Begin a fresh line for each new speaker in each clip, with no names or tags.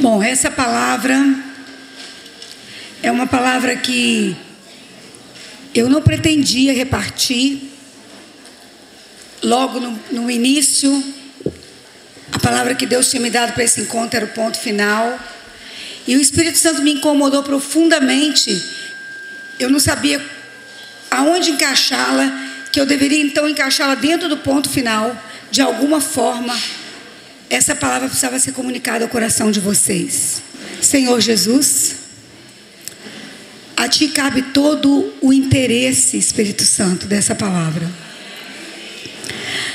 Bom, essa palavra é uma palavra que eu não pretendia repartir. Logo no início, a palavra que Deus tinha me dado para esse encontro era o ponto final. E o Espírito Santo me incomodou profundamente. Eu não sabia aonde encaixá-la, que eu deveria então encaixá-la dentro do ponto final. De alguma forma, essa palavra precisava ser comunicada ao coração de vocês. Senhor Jesus, a Ti cabe todo o interesse, Espírito Santo, dessa palavra.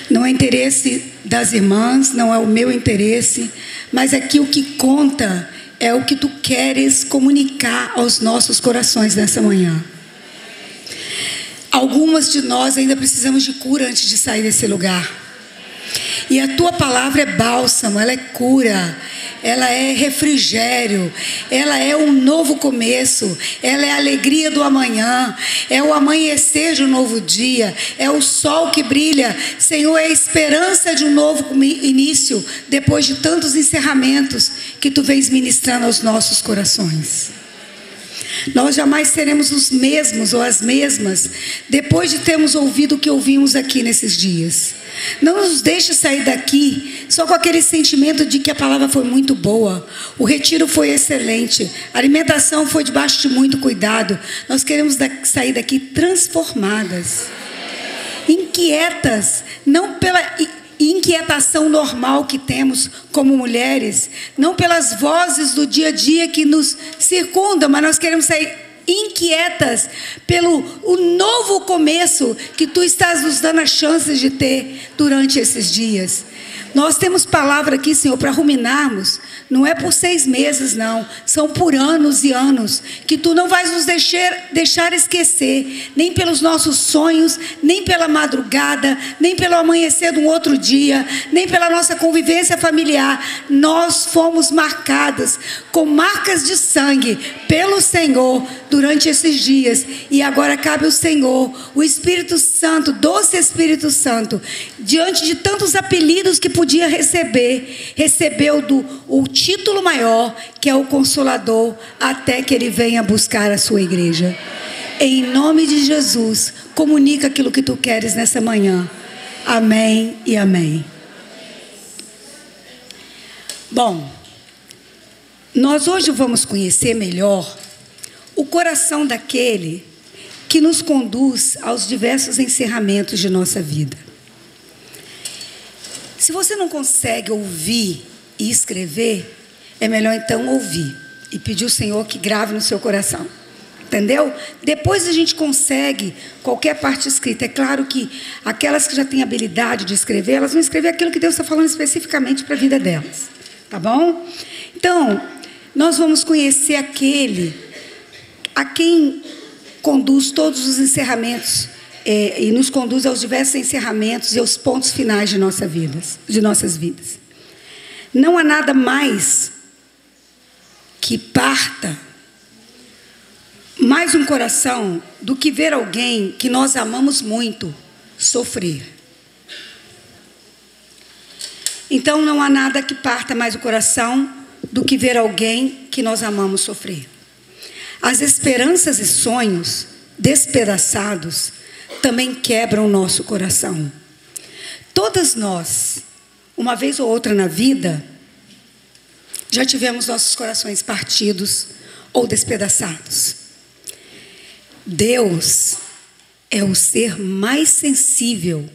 Não é interesse das irmãs, não é o meu interesse, mas aqui o que conta é o que Tu queres comunicar aos nossos corações nessa manhã. Algumas de nós ainda precisamos de cura antes de sair desse lugar. E a Tua palavra é bálsamo, ela é cura, ela é refrigério, ela é um novo começo, ela é a alegria do amanhã, é o amanhecer de um novo dia, é o sol que brilha. Senhor, é a esperança de um novo início, depois de tantos encerramentos que Tu vens ministrando aos nossos corações. Nós jamais seremos os mesmos ou as mesmas depois de termos ouvido o que ouvimos aqui nesses dias. Não nos deixe sair daqui só com aquele sentimento de que a palavra foi muito boa, o retiro foi excelente, a alimentação foi debaixo de muito cuidado. Nós queremos sair daqui transformadas, inquietas, não pela inquietação normal que temos como mulheres, não pelas vozes do dia a dia que nos circundam, mas nós queremos sair inquietas pelo o novo começo que Tu estás nos dando a chance de ter durante esses dias. Nós temos palavra aqui, Senhor, para ruminarmos. Não é por 6 meses, não. São por anos e anos. Que Tu não vais nos deixar esquecer. Nem pelos nossos sonhos, nem pela madrugada, nem pelo amanhecer de um outro dia, nem pela nossa convivência familiar. Nós fomos marcadas com marcas de sangue pelo Senhor durante esses dias. E agora cabe ao Senhor, o Espírito Santo, doce Espírito Santo, diante de tantos apelidos que podia receber, recebeu o título maior, que é o Consolador, até que Ele venha buscar a sua igreja. Em nome de Jesus, comunica aquilo que Tu queres nessa manhã. Amém e amém. Bom, nós hoje vamos conhecer melhor o coração daquele que nos conduz aos diversos encerramentos de nossa vida. Se você não consegue ouvir e escrever, é melhor então ouvir e pedir ao Senhor que grave no seu coração. Entendeu? Depois a gente consegue qualquer parte escrita. É claro que aquelas que já têm habilidade de escrever, elas vão escrever aquilo que Deus está falando especificamente para a vida delas. Tá bom? Então, nós vamos conhecer aquele a quem conduz todos os encerramentos e nos conduz aos diversos encerramentos e aos pontos finais de nossas vidas. Não há nada mais que parta mais um coração do que ver alguém que nós amamos muito sofrer. Então não há nada que parta mais o coração do que ver alguém que nós amamos sofrer. As esperanças e sonhos despedaçados também quebram o nosso coração. Todas nós, uma vez ou outra na vida, já tivemos nossos corações partidos ou despedaçados. Deus é o ser mais sensível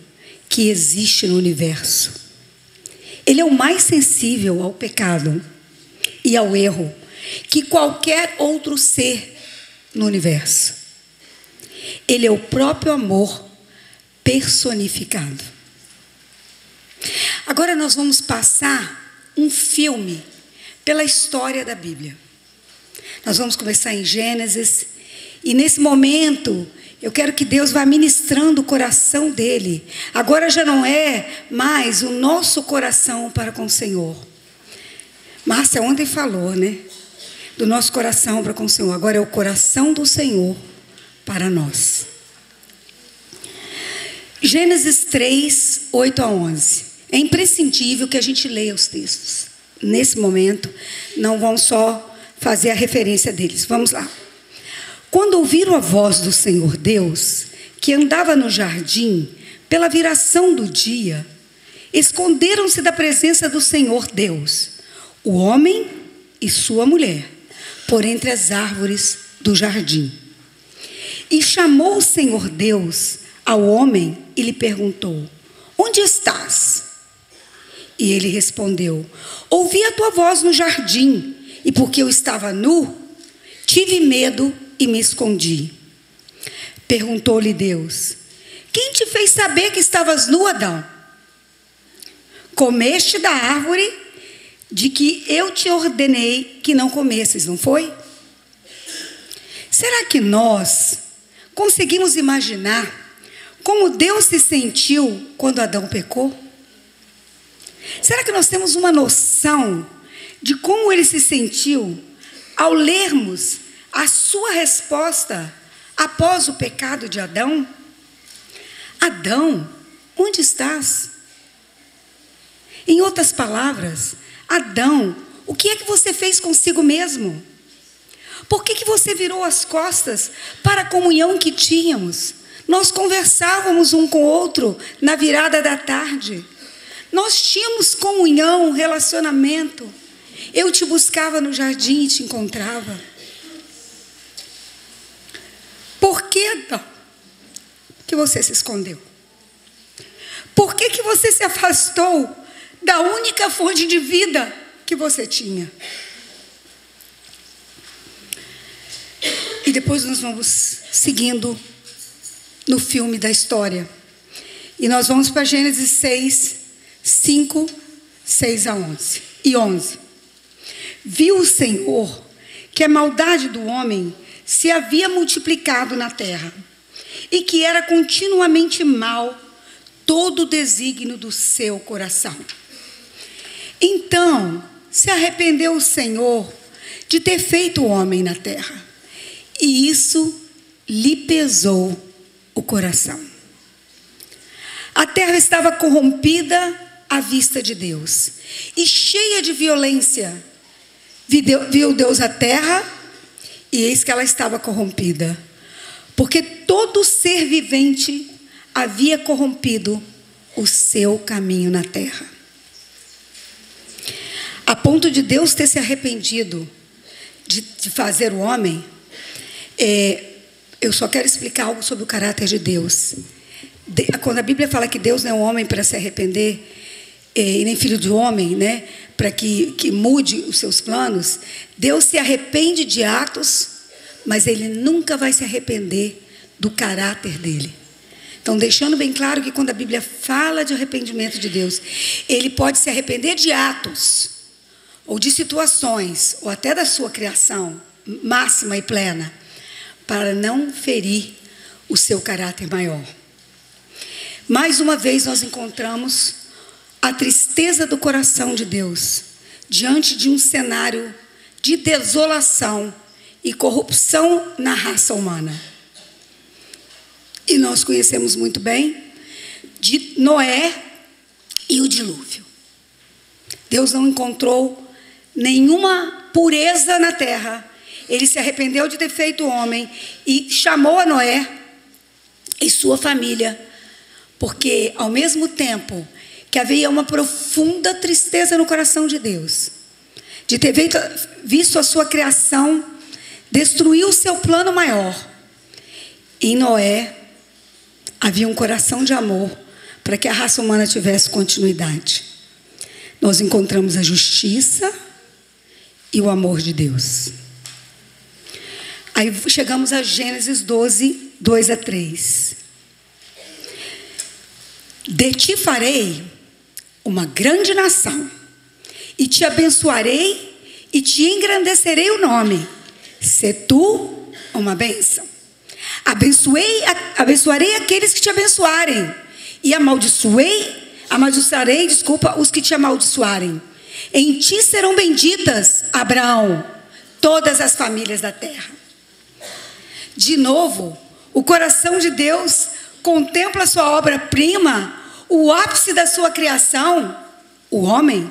que existe no universo. Ele é o mais sensível ao pecado e ao erro que qualquer outro ser no universo. Ele é o próprio amor personificado. Agora nós vamos passar um filme pela história da Bíblia. Nós vamos começar em Gênesis. E nesse momento, eu quero que Deus vá ministrando o coração dele. Agora já não é mais o nosso coração para com o Senhor. Márcia ontem falou, né? Do nosso coração para com o Senhor. Agora é o coração do Senhor para nós. Gênesis 3, 8 a 11. É imprescindível que a gente leia os textos. nesse momento, não vamos só fazer a referência deles. Vamos lá. Quando ouviram a voz do Senhor Deus, que andava no jardim, pela viração do dia, esconderam-se da presença do Senhor Deus, o homem e sua mulher, por entre as árvores do jardim. E chamou o Senhor Deus ao homem e lhe perguntou: onde estás? E ele respondeu: ouvi a tua voz no jardim, e porque eu estava nu, tive medo e me escondi. Perguntou-lhe Deus: quem te fez saber que estavas nu, Adão? Comeste da árvore de que eu te ordenei que não comesses, não foi? Será que nós conseguimos imaginar como Deus se sentiu quando Adão pecou? Será que nós temos uma noção de como ele se sentiu ao lermos a sua resposta após o pecado de Adão? Adão, onde estás? Em outras palavras, Adão, o que é que você fez consigo mesmo? Por que você virou as costas para a comunhão que tínhamos? Nós conversávamos um com o outro na virada da tarde. Nós tínhamos comunhão, relacionamento. Eu te buscava no jardim e te encontrava. Por que, Adão, que você se escondeu? Por que você se afastou da única fonte de vida que você tinha? E depois nós vamos seguindo no filme da história. E nós vamos para Gênesis 6, 5, 6 a 11 e 11. Viu o Senhor que a maldade do homem se havia multiplicado na terra, e que era continuamente mal todo o desígnio do seu coração. Então se arrependeu o Senhor de ter feito o homem na terra, e isso lhe pesou o coração. A terra estava corrompida à vista de Deus, e cheia de violência. Viu Deus a terra, e eis que ela estava corrompida, porque todo ser vivente havia corrompido o seu caminho na terra. A ponto de Deus ter se arrependido de fazer o homem, eu só quero explicar algo sobre o caráter de Deus. Quando a Bíblia fala que Deus não é um homem para se arrepender, e nem filho de homem, né, para que mude os seus planos, Deus se arrepende de atos, mas Ele nunca vai se arrepender do caráter dele. Então, deixando bem claro que quando a Bíblia fala de arrependimento de Deus, Ele pode se arrepender de atos, ou de situações, ou até da sua criação máxima e plena, para não ferir o seu caráter maior. Mais uma vez nós encontramos a tristeza do coração de Deus diante de um cenário de desolação e corrupção na raça humana. E nós conhecemos muito bem de Noé e o dilúvio. Deus não encontrou nenhuma pureza na terra. Ele se arrependeu de ter feito o homem e chamou a Noé e sua família, porque ao mesmo tempo que havia uma profunda tristeza no coração de Deus, de ter visto a sua criação destruir o seu plano maior, em Noé havia um coração de amor para que a raça humana tivesse continuidade. Nós encontramos a justiça e o amor de Deus. Aí chegamos a Gênesis 12, 2 a 3. De ti farei uma grande nação, e te abençoarei e te engrandecerei o nome. Sê tu uma bênção. Abençoarei aqueles que te abençoarem, e amaldiçoarei, os que te amaldiçoarem. Em ti serão benditas, Abraão, todas as famílias da terra. De novo, o coração de Deus contempla a sua obra-prima, o ápice da sua criação, o homem,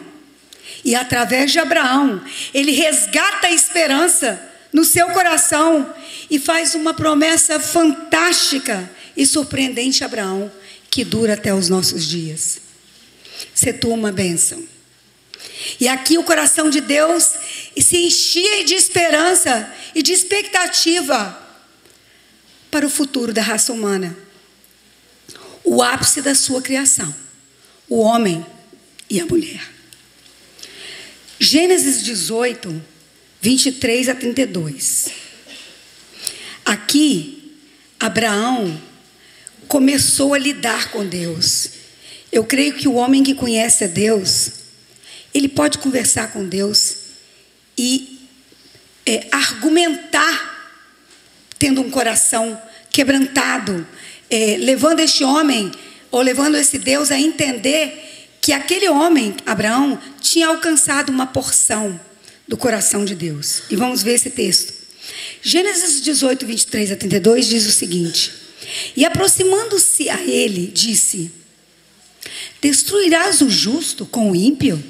E através de Abraão, ele resgata a esperança no seu coração e faz uma promessa fantástica e surpreendente a Abraão, que dura até os nossos dias. Sê tu uma bênção. E aqui o coração de Deus se enchia de esperança e de expectativa para o futuro da raça humana. O ápice da sua criação, o homem e a mulher. Gênesis 18, 23 a 32. Aqui, Abraão começou a lidar com Deus. Eu creio que o homem que conhece a Deus, ele pode conversar com Deus e argumentar, tendo um coração quebrantado, levando este homem, ou levando esse Deus a entender que aquele homem, Abraão, tinha alcançado uma porção do coração de Deus. E vamos ver esse texto. Gênesis 18, 23 a 32 diz o seguinte: e aproximando-se a ele, disse: destruirás o justo com o ímpio?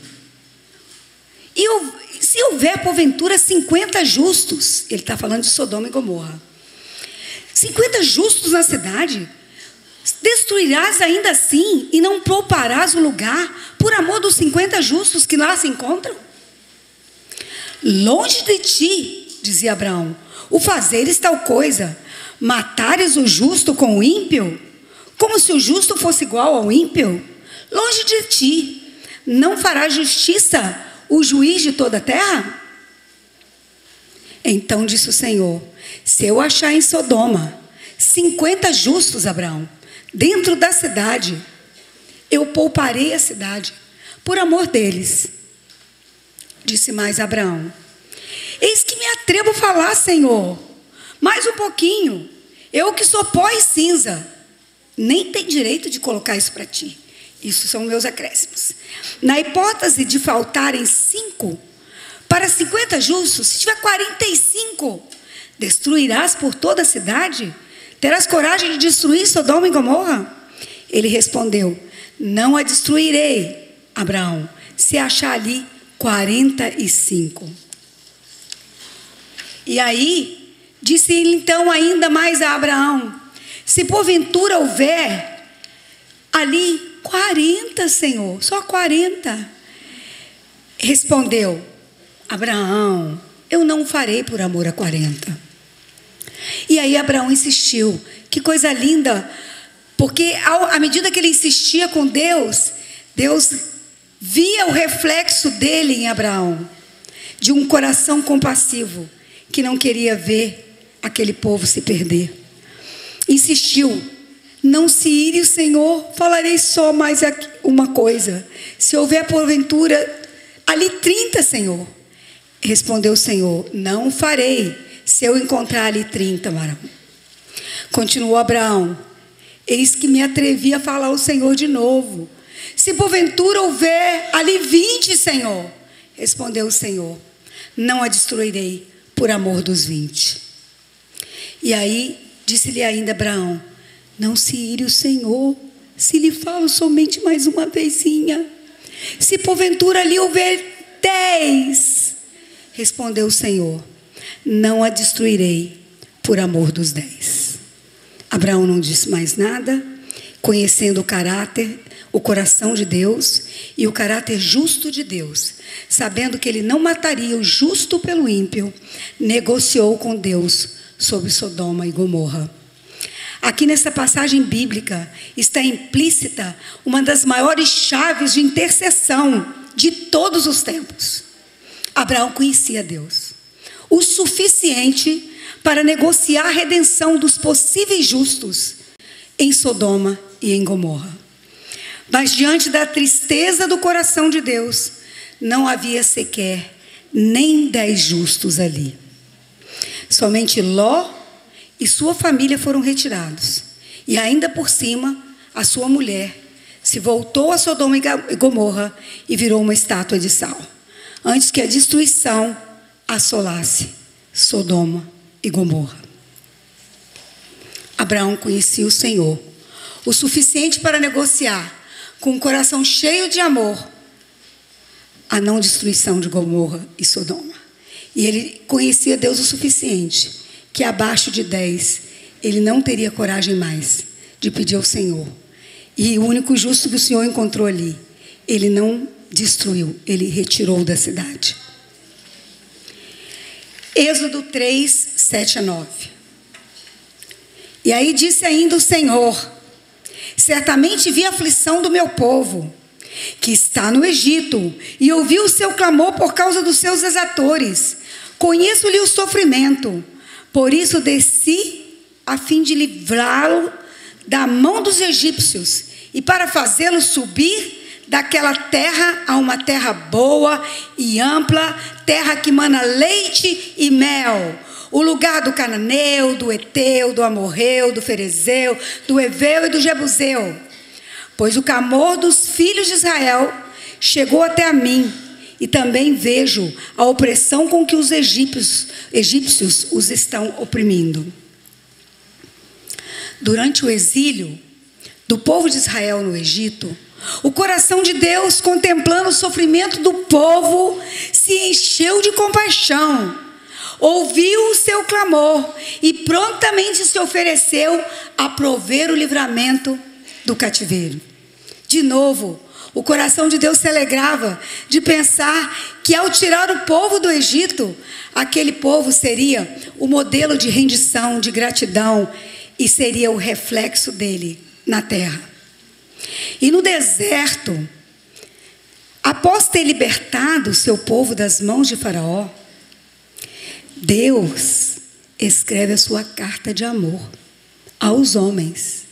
E se houver porventura 50 justos, ele está falando de Sodoma e Gomorra, 50 justos na cidade, destruirás ainda assim e não pouparás o lugar por amor dos 50 justos que lá se encontram? Longe de ti, dizia Abraão, o fazeres tal coisa, matares o justo com o ímpio, como se o justo fosse igual ao ímpio? Longe de ti, não fará justiça o juiz de toda a terra? Então disse o Senhor: se eu achar em Sodoma 50 justos, Abraão, dentro da cidade, eu pouparei a cidade por amor deles. Disse mais Abraão: eis que me atrevo a falar, Senhor, mais um pouquinho, eu que sou pó e cinza, nem tenho direito de colocar isso para ti. Isso são meus acréscimos. Na hipótese de faltarem 5 para 50 justos, se tiver 45, destruirás por toda a cidade? Terás coragem de destruir Sodoma e Gomorra? Ele respondeu: não a destruirei, Abraão, se achar ali 45. E aí, disse ele então ainda mais a Abraão: se porventura houver ali 40, Senhor, só 40. Respondeu Abraão: eu não farei por amor a 40. E aí Abraão insistiu. Que coisa linda, porque à medida que ele insistia com Deus, Deus via o reflexo dele em Abraão, de um coração compassivo, que não queria ver aquele povo se perder. Insistiu: não se ire o Senhor, falarei só mais uma coisa. Se houver porventura ali 30, Senhor. Respondeu o Senhor: não farei, se eu encontrar ali 30, Abraão. Continuou Abraão: eis que me atrevi a falar ao Senhor de novo. Se porventura houver ali 20, Senhor. Respondeu o Senhor: não a destruirei por amor dos 20. E aí disse-lhe ainda Abraão: não se ire o Senhor, se lhe falo somente mais uma vezinha. Se porventura ali houver 10, respondeu o Senhor: não a destruirei por amor dos 10. Abraão não disse mais nada, conhecendo o caráter, o coração de Deus e o caráter justo de Deus, sabendo que ele não mataria o justo pelo ímpio, negociou com Deus sobre Sodoma e Gomorra. Aqui nessa passagem bíblica está implícita uma das maiores chaves de intercessão de todos os tempos. Abraão conhecia Deus o suficiente para negociar a redenção dos possíveis justos em Sodoma e em Gomorra. Mas diante da tristeza do coração de Deus, não havia sequer nem 10 justos ali. Somente Ló e sua família foram retirados. E ainda por cima, a sua mulher se voltou a Sodoma e Gomorra e virou uma estátua de sal, antes que a destruição assolasse Sodoma e Gomorra. Abraão conhecia o Senhor o suficiente para negociar, com um coração cheio de amor, a não destruição de Gomorra e Sodoma. E ele conhecia Deus o suficiente, que abaixo de 10, ele não teria coragem mais de pedir ao Senhor. E o único justo que o Senhor encontrou ali, ele não destruiu, ele retirou da cidade. Êxodo 3, 7 a 9. E aí disse ainda o Senhor: certamente vi a aflição do meu povo, que está no Egito, e ouvi o seu clamor por causa dos seus exatores. Conheço-lhe o sofrimento, por isso desci a fim de livrá-lo da mão dos egípcios, e para fazê-lo subir daquela terra a uma terra boa e ampla, terra que mana leite e mel, o lugar do cananeu, do eteu, do amorreu, do ferezeu, do eveu e do jebuseu. Pois o clamor dos filhos de Israel chegou até a mim, e também vejo a opressão com que os egípcios os estão oprimindo. Durante o exílio do povo de Israel no Egito, o coração de Deus, contemplando o sofrimento do povo, se encheu de compaixão, ouviu o seu clamor e prontamente se ofereceu a prover o livramento do cativeiro. De novo, o coração de Deus se alegrava de pensar que, ao tirar o povo do Egito, aquele povo seria o modelo de rendição, de gratidão, e seria o reflexo dele na terra. E no deserto, após ter libertado o seu povo das mãos de Faraó, Deus escreve a sua carta de amor aos homens.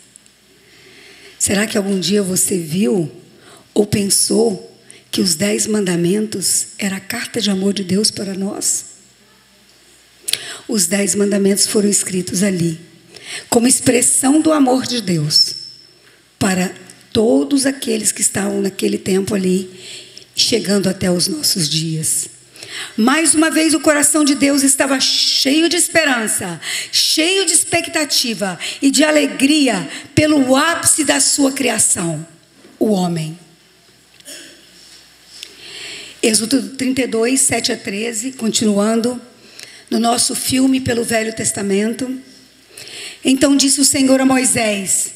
Será que algum dia você viu ou pensou que os 10 mandamentos era a carta de amor de Deus para nós? Os 10 mandamentos foram escritos ali, como expressão do amor de Deus para todos aqueles que estavam naquele tempo ali, chegando até os nossos dias. Mais uma vez o coração de Deus estava cheio de esperança, cheio de expectativa e de alegria pelo ápice da sua criação, o homem. Êxodo 32, 7 a 13, continuando no nosso filme pelo Velho Testamento. Então disse o Senhor a Moisés: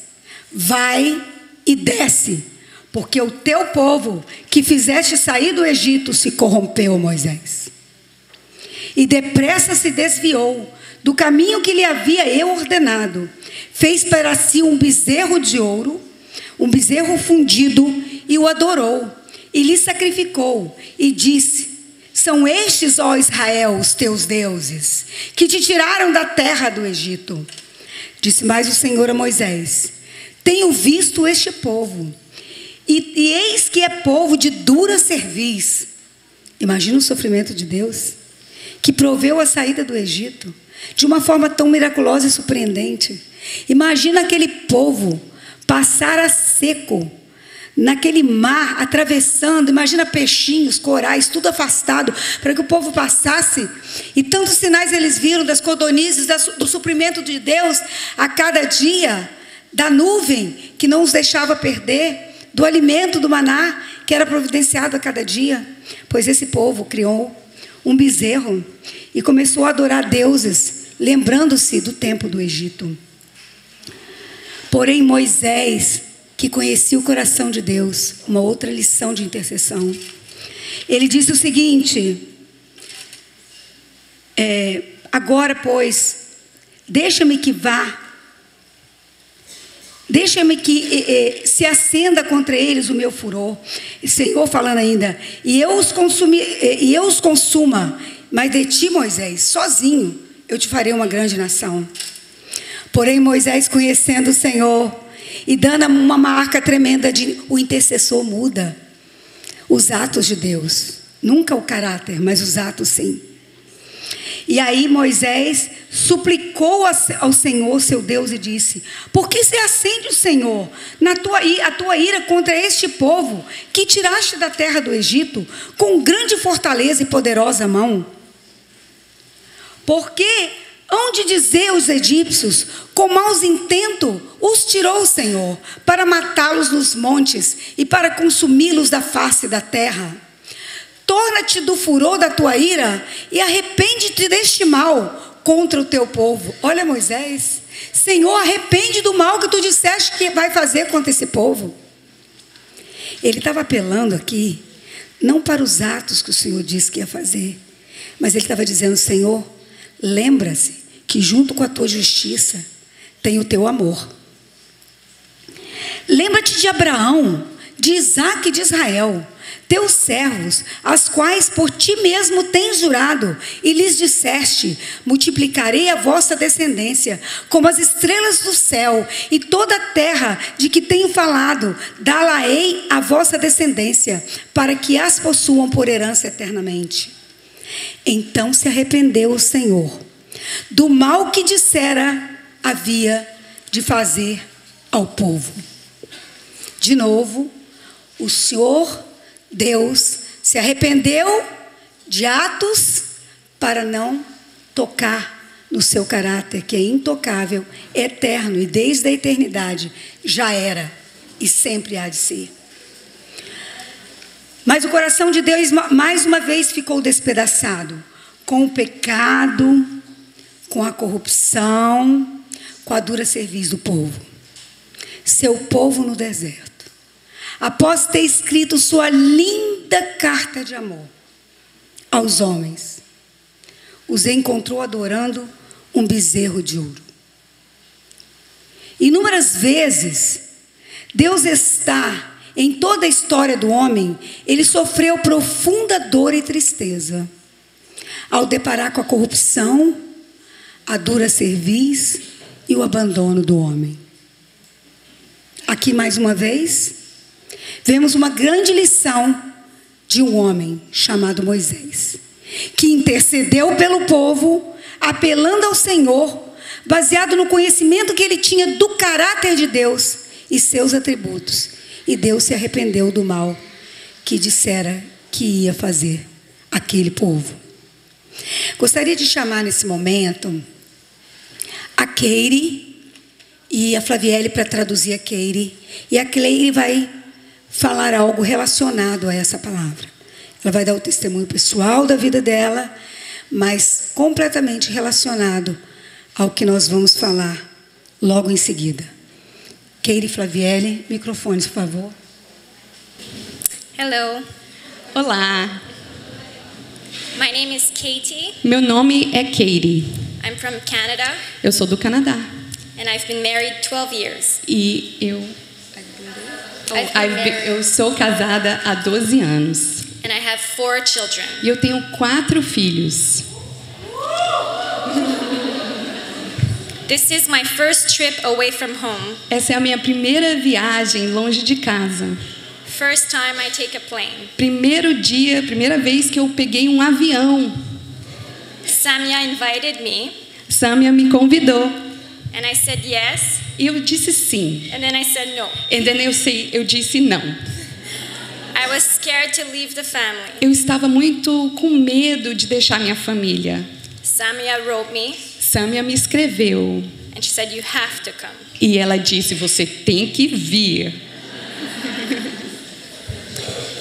vai e desce, porque o teu povo que fizeste sair do Egito se corrompeu, Moisés. E depressa se desviou do caminho que lhe havia eu ordenado. Fez para si um bezerro de ouro, um bezerro fundido, e o adorou. E lhe sacrificou, e disse: são estes, ó Israel, os teus deuses, que te tiraram da terra do Egito. Disse mais o Senhor a Moisés: tenho visto este povo, e eis que é povo de dura cerviz. Imagina o sofrimento de Deus, que proveu a saída do Egito de uma forma tão miraculosa e surpreendente. Imagina aquele povo passar a seco naquele mar, atravessando. Imagina peixinhos, corais, tudo afastado para que o povo passasse. E tantos sinais eles viram das codornizes, do suprimento de Deus a cada dia, da nuvem que não os deixava perder, do alimento do maná que era providenciado a cada dia. Pois esse povo criou um bezerro e começou a adorar deuses, lembrando-se do tempo do Egito. Porém Moisés, que conhecia o coração de Deus, uma outra lição de intercessão, ele disse o seguinte: agora, pois, deixa-me que vá, deixa-me que se acenda contra eles o meu furor. O Senhor falando ainda: e eu os consuma, mas de ti, Moisés, sozinho, eu te farei uma grande nação. Porém Moisés, conhecendo o Senhor e dando uma marca tremenda o intercessor muda os atos de Deus, nunca o caráter, mas os atos sim. E aí Moisés suplicou ao Senhor, seu Deus, e disse: por que se acende o Senhor a tua ira contra este povo que tiraste da terra do Egito com grande fortaleza e poderosa mão? Porque hão de dizer os egípcios: com maus intentos os tirou o Senhor, para matá-los nos montes e para consumi-los da face da terra. torna-te do furor da tua ira e arrepende-te deste mal contra o teu povo. Olha Moisés, Senhor, arrepende do mal que tu disseste que vai fazer contra esse povo. Ele estava apelando aqui, não para os atos que o Senhor disse que ia fazer, mas ele estava dizendo, Senhor, lembra-se que junto com a tua justiça tem o teu amor. Lembra-te de Abraão, de Isaque e de Israel, teus servos, as quais por ti mesmo tens jurado, e lhes disseste, multiplicarei a vossa descendência, como as estrelas do céu, e toda a terra de que tenho falado, dá-la-ei a vossa descendência, para que as possuam por herança eternamente. Então se arrependeu o Senhor do mal que dissera havia de fazer ao povo. De novo, o Senhor Deus se arrependeu de atos para não tocar no seu caráter, que é intocável, eterno e desde a eternidade já era e sempre há de ser. Mas o coração de Deus mais uma vez ficou despedaçado com o pecado, com a corrupção, com a dura cerviz do povo. Seu povo no deserto. Após ter escrito sua linda carta de amor aos homens, os encontrou adorando um bezerro de ouro. Inúmeras vezes, Deus está em toda a história do homem, ele sofreu profunda dor e tristeza ao deparar com a corrupção, a dura cerviz e o abandono do homem. Aqui mais uma vez, vemos uma grande lição de um homem chamado Moisés, que intercedeu pelo povo, apelando ao Senhor, baseado no conhecimento que ele tinha do caráter de Deus e seus atributos. E Deus se arrependeu do mal que dissera que ia fazer aquele povo. Gostaria de chamar nesse momento a Keire e a Flavielle para traduzir a Keire. E a Keire vai falar algo relacionado a essa palavra. Ela vai dar o testemunho pessoal da vida dela, mas completamente relacionado ao que nós vamos falar logo em seguida. Keire e Flavielle, microfones, por favor.
Hello.
Olá.
My name is Katie.
Meu nome é Keire.
I'm from Canada.
Eu sou do Canadá.
And I've been married 12 years.
E eu sou casada há 12 anos.
And I have 4 children.
E eu tenho 4 filhos.
This is my first trip away from home.
Essa é a minha primeira viagem longe de casa.
First time I take a plane.
Primeira vez que eu peguei um avião.
Samia invited me.
Samia me convidou.
And I said yes.
E eu disse sim.
And then I said no.
Eu disse não.
I was scared to leave the family.
Eu estava muito com medo de deixar minha família.
Samia wrote me.
Samia me escreveu.
And she said you have to come.
E ela disse, você tem que vir.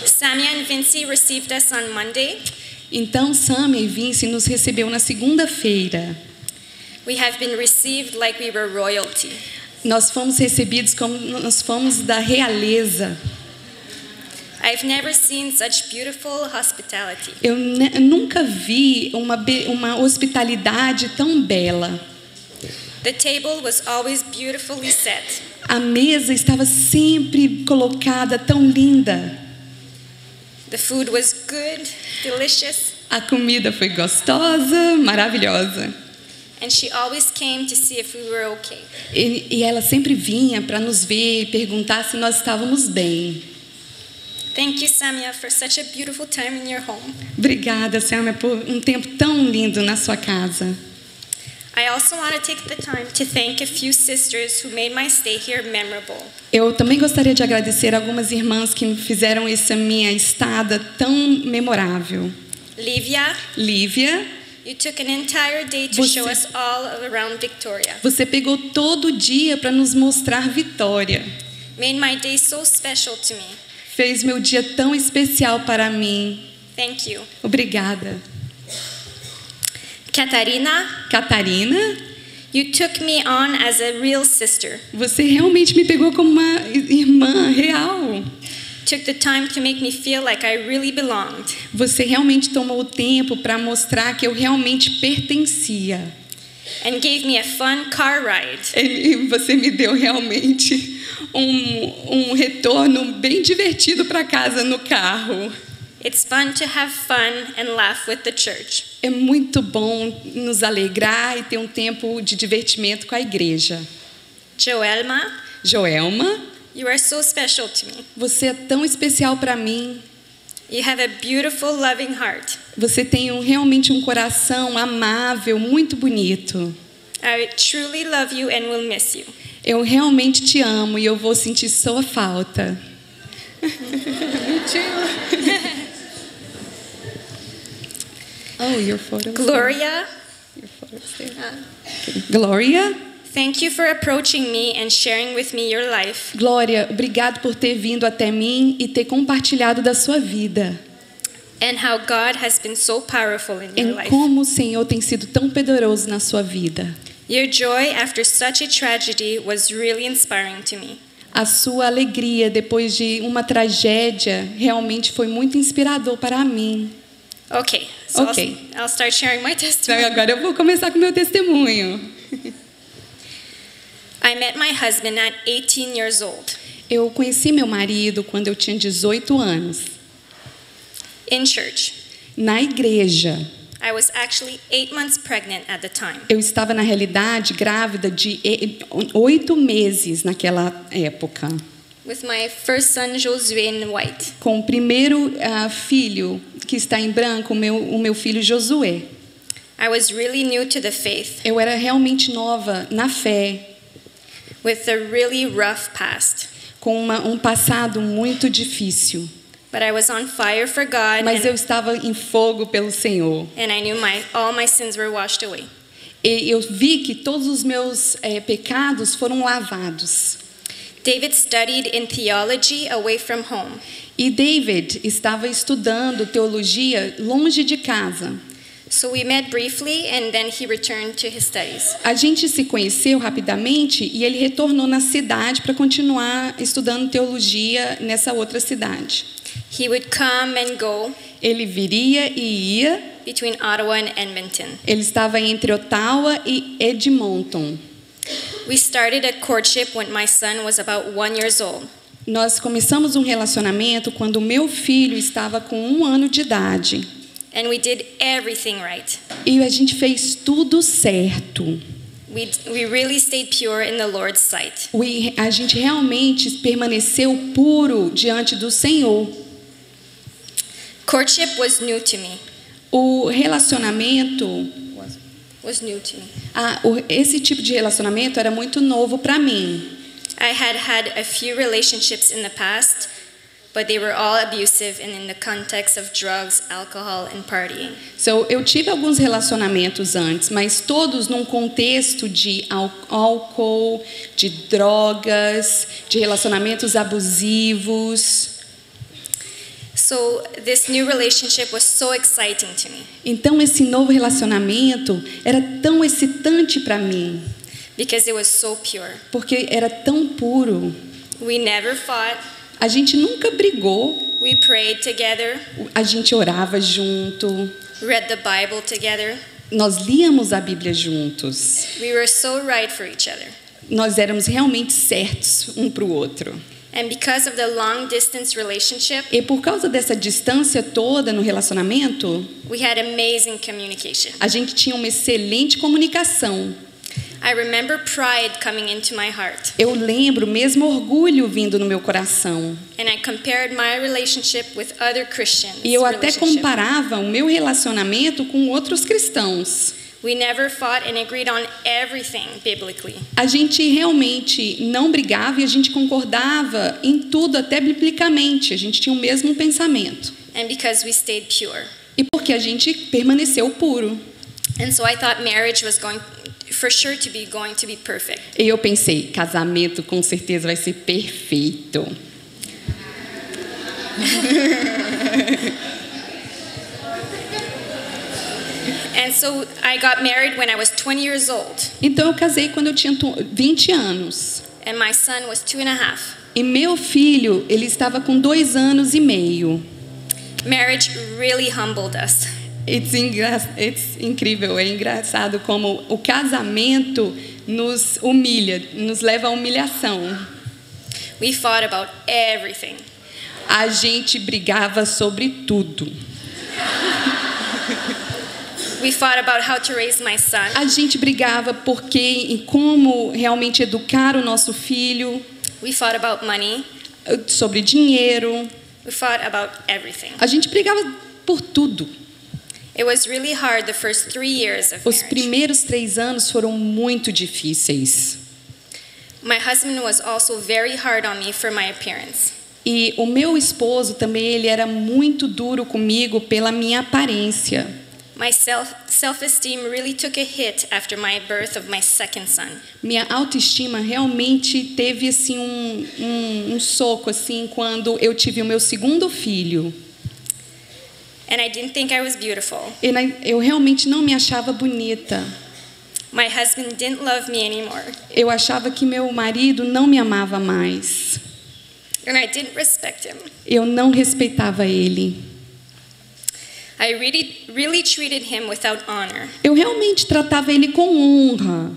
Samia and Vinci received us on Monday.
Então Samia e Vinci nos recebeu na segunda-feira.
We have been received like we were royalty.
Nós fomos recebidos como nós fomos da realeza.
I've never seen such beautiful hospitality.
Eu nunca vi uma hospitalidade tão bela.
The table was always beautifully set.
A mesa estava sempre colocada tão linda.
The food was good, delicious.
A comida foi gostosa, maravilhosa.
And she always came to see if we were okay.
E ela sempre vinha para nos ver e perguntar se nós estávamos bem.
Thank you, Samia, for such a beautiful time in your home.
Obrigada, Samia, por um tempo tão lindo na sua casa.
I also want to take the time to thank a few sisters who made my stay here memorable.
Eu também gostaria de agradecer algumas irmãs que fizeram essa minha estada tão memorável. Lívia,
you took an entire day to show us all around Victoria.
Você pegou todo o dia para nos mostrar Vitória.
Made my day so special to me.
Fez meu dia tão especial para mim.
Thank you.
Obrigada.
Catarina, you took me on as a real sister.
Você realmente me pegou como uma irmã real.
Took the time to make me feel like I really belonged.
Você realmente tomou o tempo para mostrar que eu realmente pertencia.
And gave me a fun car ride.
E você me deu realmente um retorno bem divertido para casa no carro.
It's fun to have fun and laugh with the church.
É muito bom nos alegrar e ter um tempo de divertimento com a igreja. Joelma,
you are so special to me.
Você é tão especial para mim.
You have a beautiful, loving heart.
Você tem realmente um coração amável, muito bonito.
I truly love you and will miss you.
Eu realmente te amo e eu vou sentir sua falta. Oh, your photo.
Gloria.
Your photo's there. Okay. Gloria.
Thank you for approaching me and sharing with me your life.
Glória, obrigado por ter vindo até mim e ter compartilhado da sua vida.
And how God has been so powerful in your life.
Como o Senhor tem sido tão poderoso na sua vida.
Your joy after such a tragedy was really inspiring to me.
A sua alegria depois de uma tragédia realmente foi muito inspirador para mim.
Okay, so I'll start sharing my testimony.
Agora eu vou começar com meu testemunho.
I met my husband at 18 years old.
Eu conheci meu marido quando eu tinha 18 anos.
In church.
Na igreja.
I was actually 8 months pregnant at the time.
Eu estava na realidade grávida de 8 meses naquela época.
With my first son Josué in white.
Com o primeiro filho que está em branco, o meu filho Josué.
I was really new to the faith.
Eu era realmente nova na fé.
With a really rough past.
Com um passado muito difícil.
But I was on fire for God.
Mas eu estava em fogo pelo Senhor.
And I knew all my sins were washed away.
E eu vi que todos os meus pecados foram lavados.
David studied in theology away from home.
E David estava estudando teologia longe de casa.
So we met briefly and then he returned to his studies.
A gente se conheceu rapidamente e ele retornou na cidade para continuar estudando teologia nessa outra cidade.
He would come and go.
Ele viria e ia.
Between Ottawa and Edmonton.
Ele estava entre Ottawa e Edmonton.
We started a courtship when my son was about 1 year old.
Nós começamos um relacionamento quando o meu filho estava com 1 ano de idade.
And we did everything right.
E a gente fez tudo certo.
We really stayed pure in the Lord's sight.
A gente realmente permaneceu puro diante do Senhor.
Courtship was new to me.
O relacionamento
was new to me.
Esse tipo de relacionamento era muito novo para mim.
I had a few relationships in the past, but they were all abusive and in the context of drugs, alcohol and partying.
Eu tive alguns relacionamentos antes, mas todos num contexto de álcool, de drogas, de relacionamentos abusivos.
So this new relationship was so exciting to me.
Então esse novo relacionamento era tão excitante para mim.
Because it was so pure.
Porque era tão puro.
We never fought.
A gente nunca brigou.
We prayed together.
A gente orava junto.
Read the Bible together.
Nós líamos a Bíblia juntos.
We were so right for each other.
Nós éramos realmente certos um para o outro.
And because of the long distance relationship,
e por causa dessa distância toda no relacionamento,
we had amazing communication.
A gente tinha uma excelente comunicação.
I remember pride coming into my heart.
Eu lembro mesmo orgulho vindo no meu coração.
And I compared my relationship with other Christians.
E eu até comparava o meu relacionamento com outros cristãos.
We never fought and agreed on everything biblically.
A gente realmente não brigava e a gente concordava em tudo, até biblicamente. A gente tinha o mesmo pensamento.
And because we stayed pure.
E porque a gente permaneceu puro.
And so I thought marriage was going to be perfect.
E eu pensei, casamento com certeza vai ser perfeito.
And so I got married when I was 20 years old,
Então eu casei quando eu tinha 20 anos.
and my son was 2.5.
E meu filho, ele estava com 2 anos e meio.
Marriage really humbled us.
It's incrível, é engraçado como o casamento nos humilha, nos leva à humilhação.
We fought about everything.
A gente brigava sobre tudo.
We fought about how to raise my son.
A gente brigava porque em como realmente educar o nosso filho,
We fought about money.
sobre dinheiro.
We fought about everything.
A gente brigava por tudo.
It was really hard the first 3 years of
Os
marriage.
primeiros 3 anos foram muito difíceis.
My husband was also very hard on me for my appearance.
E o meu esposo também, ele era muito duro comigo pela minha aparência.
My self-esteem really took a hit after my birth of my second son.
Minha autoestima realmente teve assim um soco assim quando eu tive o meu segundo filho.
And I didn't think I was beautiful.
Eu realmente não me achava bonita.
My husband didn't love me anymore.
Eu achava que meu marido não me amava mais.
And I didn't respect him.
Eu não respeitava ele.
I really treated him without honor.
Eu realmente tratava ele com honra,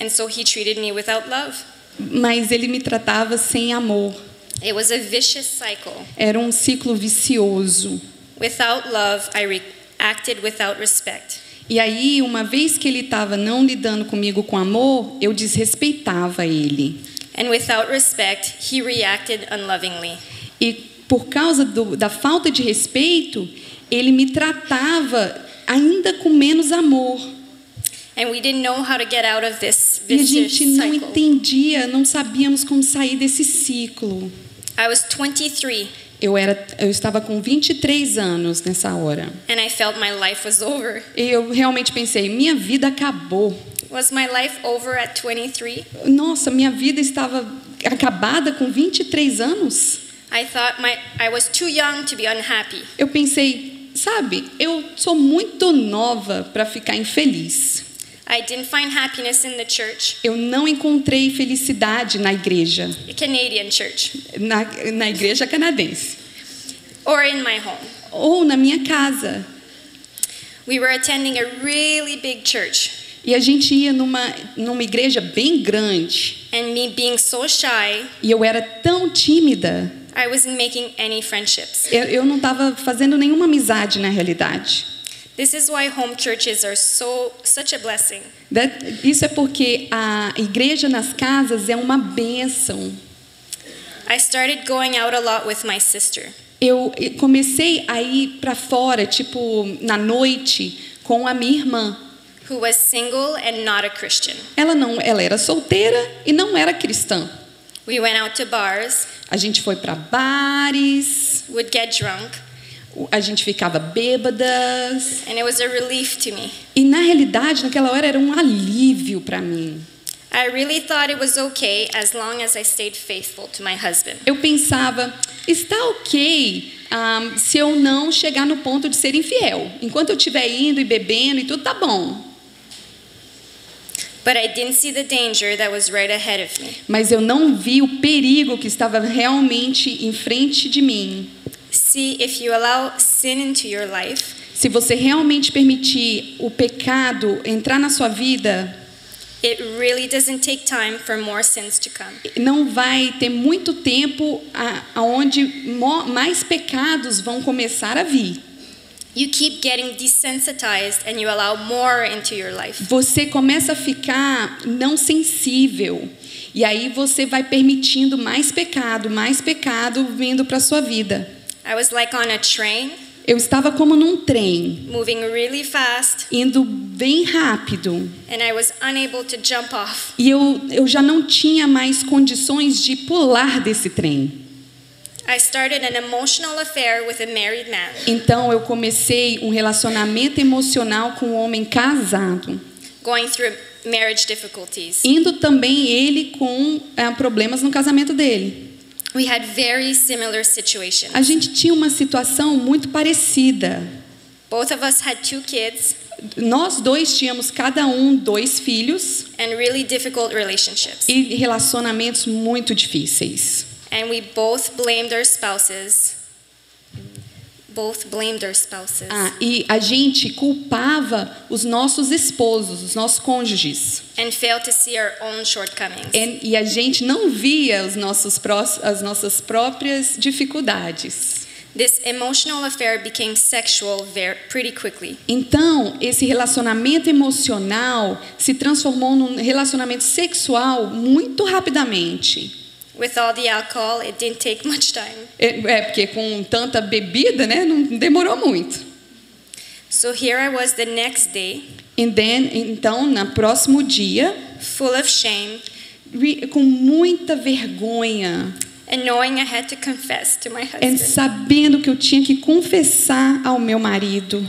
And so he treated me without love.
mas ele me tratava sem amor.
It was a vicious cycle.
Era um ciclo vicioso.
Without love, I acted without respect.
E aí, uma vez que ele estava não lidando comigo com amor, eu desrespeitava ele.
And without respect, he reacted unlovingly.
E por causa da falta de respeito, ele me tratava ainda com menos amor.
And we didn't know how to get out of this
E a
vicious
gente não
cycle.
entendia, não sabíamos como sair desse ciclo.
I was 23,
Eu estava com 23 anos nessa hora.
and I felt my life was over.
E eu realmente pensei, minha vida acabou.
Was my life over at 23?
Nossa, minha vida estava acabada com 23 anos?
I thought I was too young to be unhappy.
Eu pensei, sabe, eu sou muito nova para ficar infeliz.
I didn't find happiness in the church,
Eu não encontrei felicidade na igreja,
the Canadian church,
na igreja canadense,
or in my home.
ou na minha casa.
We were attending a really big church,
E a gente ia numa igreja bem grande.
and me being so shy,
E eu era tão tímida.
I wasn't making any friendships.
Eu não estava fazendo nenhuma amizade na realidade.
This is why home churches are such a blessing.
Isso é porque a igreja nas casas é uma bênção.
I started going out a lot with my sister.
Eu comecei a ir para fora, tipo, na noite, com a minha irmã.
Who was single and not a Christian.
Ela era solteira e não era cristã.
We went out to bars,
A gente foi para bares,
would get drunk,
a gente ficava bêbadas.
and it was a relief to me.
E na realidade, naquela hora era um alívio para mim.
I really thought it was okay as long as I stayed faithful to my husband.
Eu pensava, está ok se eu não chegar no ponto de ser infiel. Enquanto eu estiver indo e bebendo e tudo tá bom.
But I didn't see the danger that was right ahead of me.
Mas eu não vi o perigo que estava realmente em frente de mim.
See, if you allow sin into your life,
Se você realmente permitir o pecado entrar na sua vida,
it really doesn't take time for more sins to come.
não vai ter muito tempo aonde mais pecados vão começar a vir.
You keep getting desensitized and you allow more into your life.
Você começa a ficar não sensível. E aí você vai permitindo mais pecado vindo para a sua vida.
I was like on a train,
Eu estava como num trem,
moving really fast,
indo bem rápido.
and I was unable to jump off.
E eu já não tinha mais condições de pular desse trem.
I started an emotional affair with a married man.
Então eu comecei um relacionamento emocional com um homem casado,
Going through marriage difficulties.
indo também ele com problemas no casamento dele.
We had very similar situations.
A gente tinha uma situação muito parecida.
Both of us had 2 kids
Nós dois tínhamos cada um 2 filhos
and really difficult relationships.
e relacionamentos muito difíceis.
And we both blamed our spouses.
E a gente culpava os nossos esposos, os nossos cônjuges.
And failed to see our own shortcomings.
E a gente não via as nossas próprias dificuldades.
This emotional affair became sexual pretty quickly.
Então, esse relacionamento emocional se transformou num relacionamento sexual muito rapidamente.
With all the alcohol, it didn't take much time.
Porque com tanta bebida, né, não demorou muito.
So here I was the next day.
Então, no próximo dia,
full of shame,
com muita vergonha,
and knowing I had to confess to my husband,
sabendo que eu tinha que confessar ao meu marido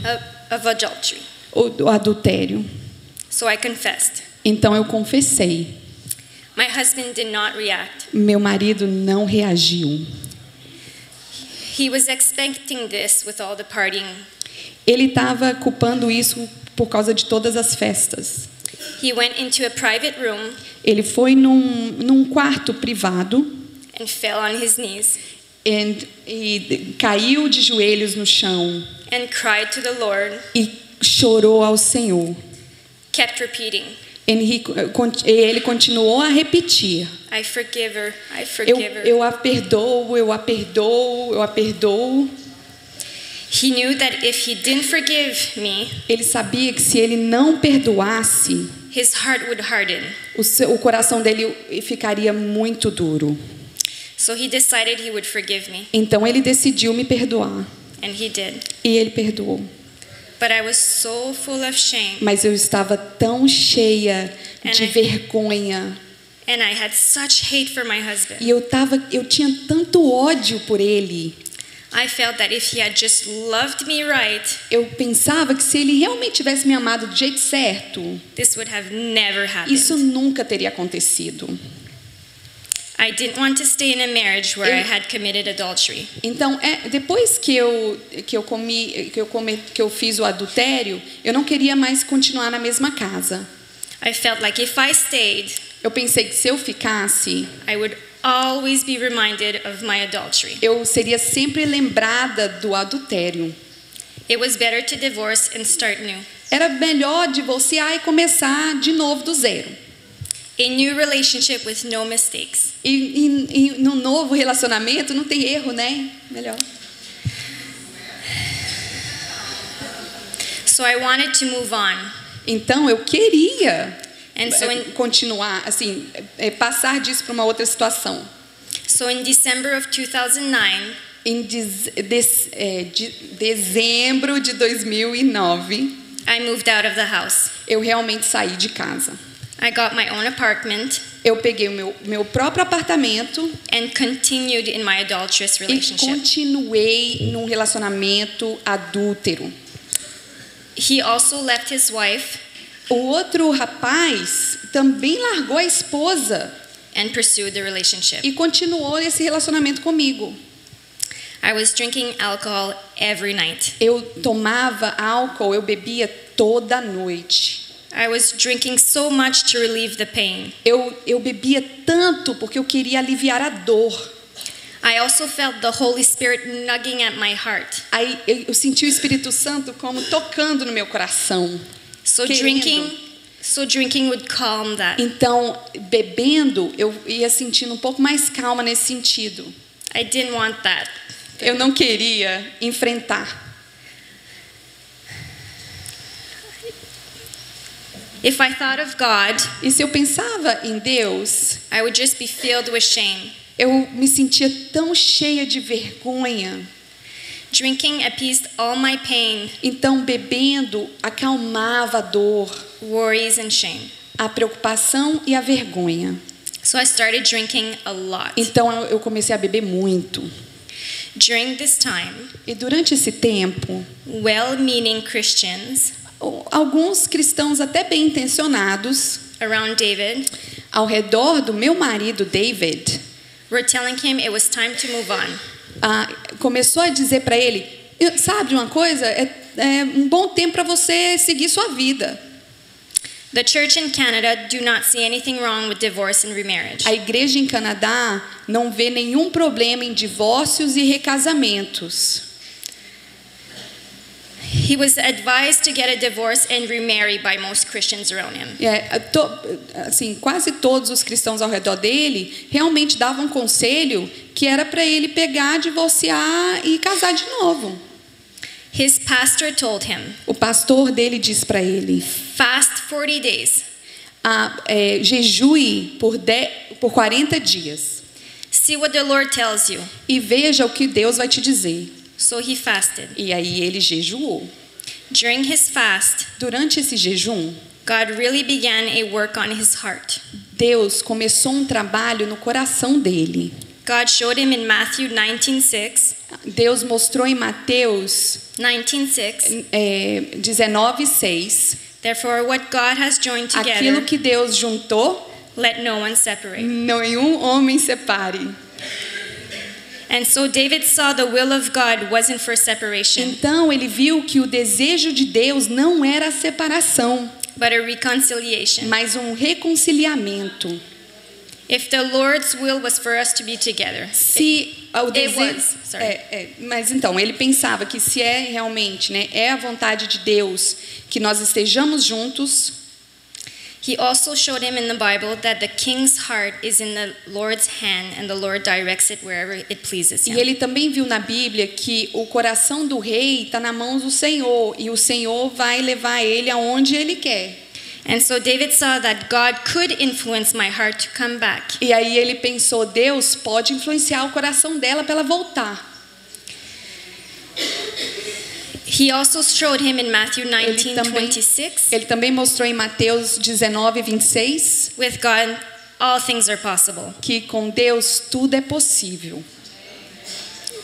of adultery.
O adultério.
So I confessed.
Então eu confessei.
My husband did not react.
Meu marido não reagiu.
He was expecting this with all the partying.
Ele estava culpando isso por causa de todas as festas.
He went into a private room.
Ele foi num quarto privado.
And fell on his knees.
E caiu de joelhos no chão.
And cried to the Lord.
E chorou ao Senhor.
Kept repeating.
Ele continuou a repetir.
I forgive her. I forgive her.
Eu a perdoo, eu a perdoo, eu a perdoo.
He knew that if he didn't forgive me,
ele sabia que se ele não perdoasse,
his heart would harden.
O coração dele ficaria muito duro.
So he decided he would forgive me.
Então ele decidiu me perdoar.
And he did.
E ele perdoou.
But I was so full of shame.
Mas eu estava tão cheia de vergonha.
And I had such hate for my husband.
E eu tinha tanto ódio por ele.
I felt that if he had just loved me right,
eu pensava que se ele realmente tivesse me amado do jeito certo,
this would have never happened.
Isso nunca teria acontecido.
I didn't want to stay in a marriage where I had committed adultery.
Então, depois que eu fiz o adultério, eu não queria mais continuar na mesma casa.
I felt like if I stayed,
eu pensei que se eu ficasse,
I would always be reminded of my adultery.
Eu seria sempre lembrada do adultério.
It was better to divorce and start new.
Era melhor divorciar e começar de novo do zero.
A new relationship with no mistakes.
E no novo relacionamento não tem erro, né? Melhor.
So I wanted to move on.
Então eu queria
continuar,
assim, passar disso para uma outra situação.
So in December of 2009,
em dezembro de 2009,
I moved out of the house.
Eu realmente saí de casa.
I got my own apartment.
Eu peguei o meu próprio apartamento.
And continued in my adulterous relationship.
E continuei num relacionamento adúltero.
He also left his wife.
O outro rapaz também largou a esposa.
And pursued the relationship.
E continuou esse relacionamento comigo.
I was drinking alcohol every night.
Eu tomava álcool, eu bebia toda noite.
I was drinking so much to relieve the pain.
Eu bebia tanto porque eu queria aliviar a dor.
I also felt the Holy Spirit nugging at my heart.
Aí eu senti o Espírito Santo como tocando no meu coração.
So drinking would calm that.
Então, bebendo, eu ia sentindo um pouco mais calma nesse sentido.
I didn't want that.
Eu não queria enfrentar.
If I thought of God,
e se eu pensava em Deus,
I would just be filled with shame.
Eu me sentia tão cheia de vergonha.
Drinking appeased all my pain.
Então, bebendo acalmava a dor,
worries and shame.
A preocupação e a vergonha.
So I started drinking a lot.
Então eu comecei a beber muito.
During this time,
e durante esse tempo,
well-meaning Christians,
alguns cristãos até bem intencionados,
around David,
ao redor do meu marido David,
were telling him it was time to move on.
Começou a dizer para ele, sabe uma coisa, um bom tempo para você seguir sua vida.
The church in Canada do not see anything wrong with divorce and remarriage.
A igreja em Canadá não vê nenhum problema em divórcios e recasamentos.
He was advised to get a divorce and remarry by most Christians around him.
Assim, quase todos os cristãos ao redor dele realmente davam conselho que era para ele pegar, divorciar e casar de novo.
His pastor told him,
O pastor dele diz para ele:
fast 40 days.
Jejue por 40 dias
See what the Lord tells you.
e veja o que Deus vai te dizer.
So he fasted.
E aí ele jejuou.
During his fast,
Durante esse jejum,
God really began a work on his heart.
Deus começou um trabalho no coração dele.
God showed him in Matthew 19:6.
Deus mostrou em Mateus
19:6.
19:6.
Therefore, what God has joined
Aquilo
together,
que Deus juntou,
let no one separate.
nenhum homem separe.
And so David saw the will of God wasn't for separation,
Então ele viu que o desejo de Deus não era a separação,
but a reconciliation.
mas um reconciliamento.
If the Lord's will was for us to be together,
Se o desejo,
was, sorry.
mas então ele pensava que se é realmente, né, é a vontade de Deus que nós estejamos juntos.
He also showed him in the Bible that the king's heart is in the Lord's hand and the Lord directs it wherever it pleases
E
him.
ele também viu na Bíblia que o coração do rei está na mão do Senhor e o Senhor vai levar ele aonde ele quer.
And so David saw that God could influence my heart to come back.
E aí ele pensou, Deus pode influenciar o coração dela para ela voltar.
He also showed him in Matthew
Ele
19:26,
também mostrou em Mateus 19:26
with God all things are possible.
que com Deus tudo é possível.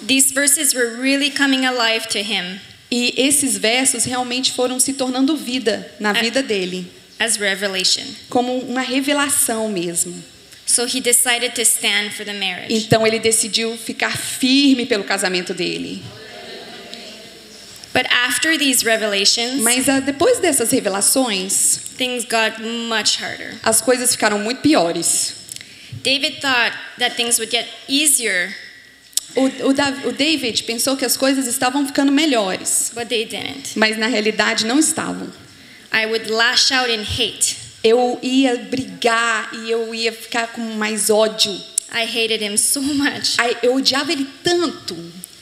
These verses were really coming alive to him
E esses versos realmente foram se tornando vida na vida dele,
as revelation.
como uma revelação mesmo.
So he decided to stand for the marriage.
Então ele decidiu ficar firme pelo casamento dele.
But after these revelations,
Mas depois dessas revelações,
things got much harder.
as coisas ficaram muito piores.
David thought that things would get easier,
O David pensou que as coisas estavam ficando melhores,
but they didn't.
mas na realidade não estavam.
I would lash out in hate.
Eu ia brigar e eu ia ficar com mais ódio.
I hated him so much.
Eu odiava ele tanto.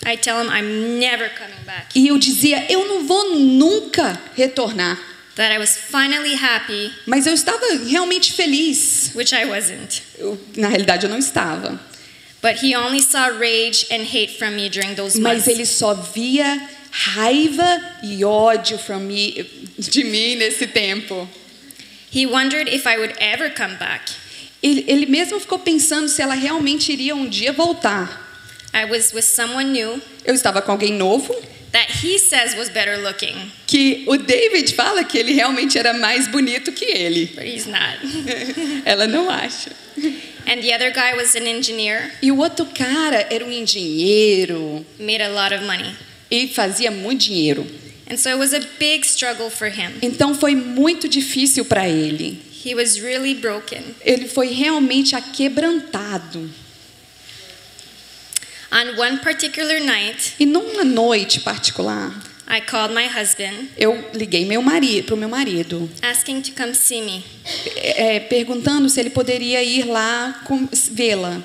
I tell him I'm never coming back.
E eu dizia, eu não vou nunca retornar.
That I was finally happy,
Mas eu estava realmente feliz.
which I wasn't.
Na realidade eu não estava.
But he only saw rage and hate from me during those
Mas
months.
ele só via raiva e ódio de mim nesse tempo.
He wondered if I would ever come back.
Ele mesmo ficou pensando se ela realmente iria um dia voltar.
I was with someone new
Eu estava com alguém novo,
that he says was better looking,
que o David fala que ele realmente era mais bonito que ele.
but he's not.
Ela não acha.
And the other guy was an engineer,
E o outro cara era um engenheiro
made a lot of money.
e fazia muito dinheiro.
And so it was a big struggle for him.
Então foi muito difícil para ele.
He was really broken.
Ele foi realmente aquebrantado.
On one particular night,
E numa noite particular,
I called my husband,
eu liguei para o meu marido,
asking to come see me.
perguntando se ele poderia ir lá vê-la.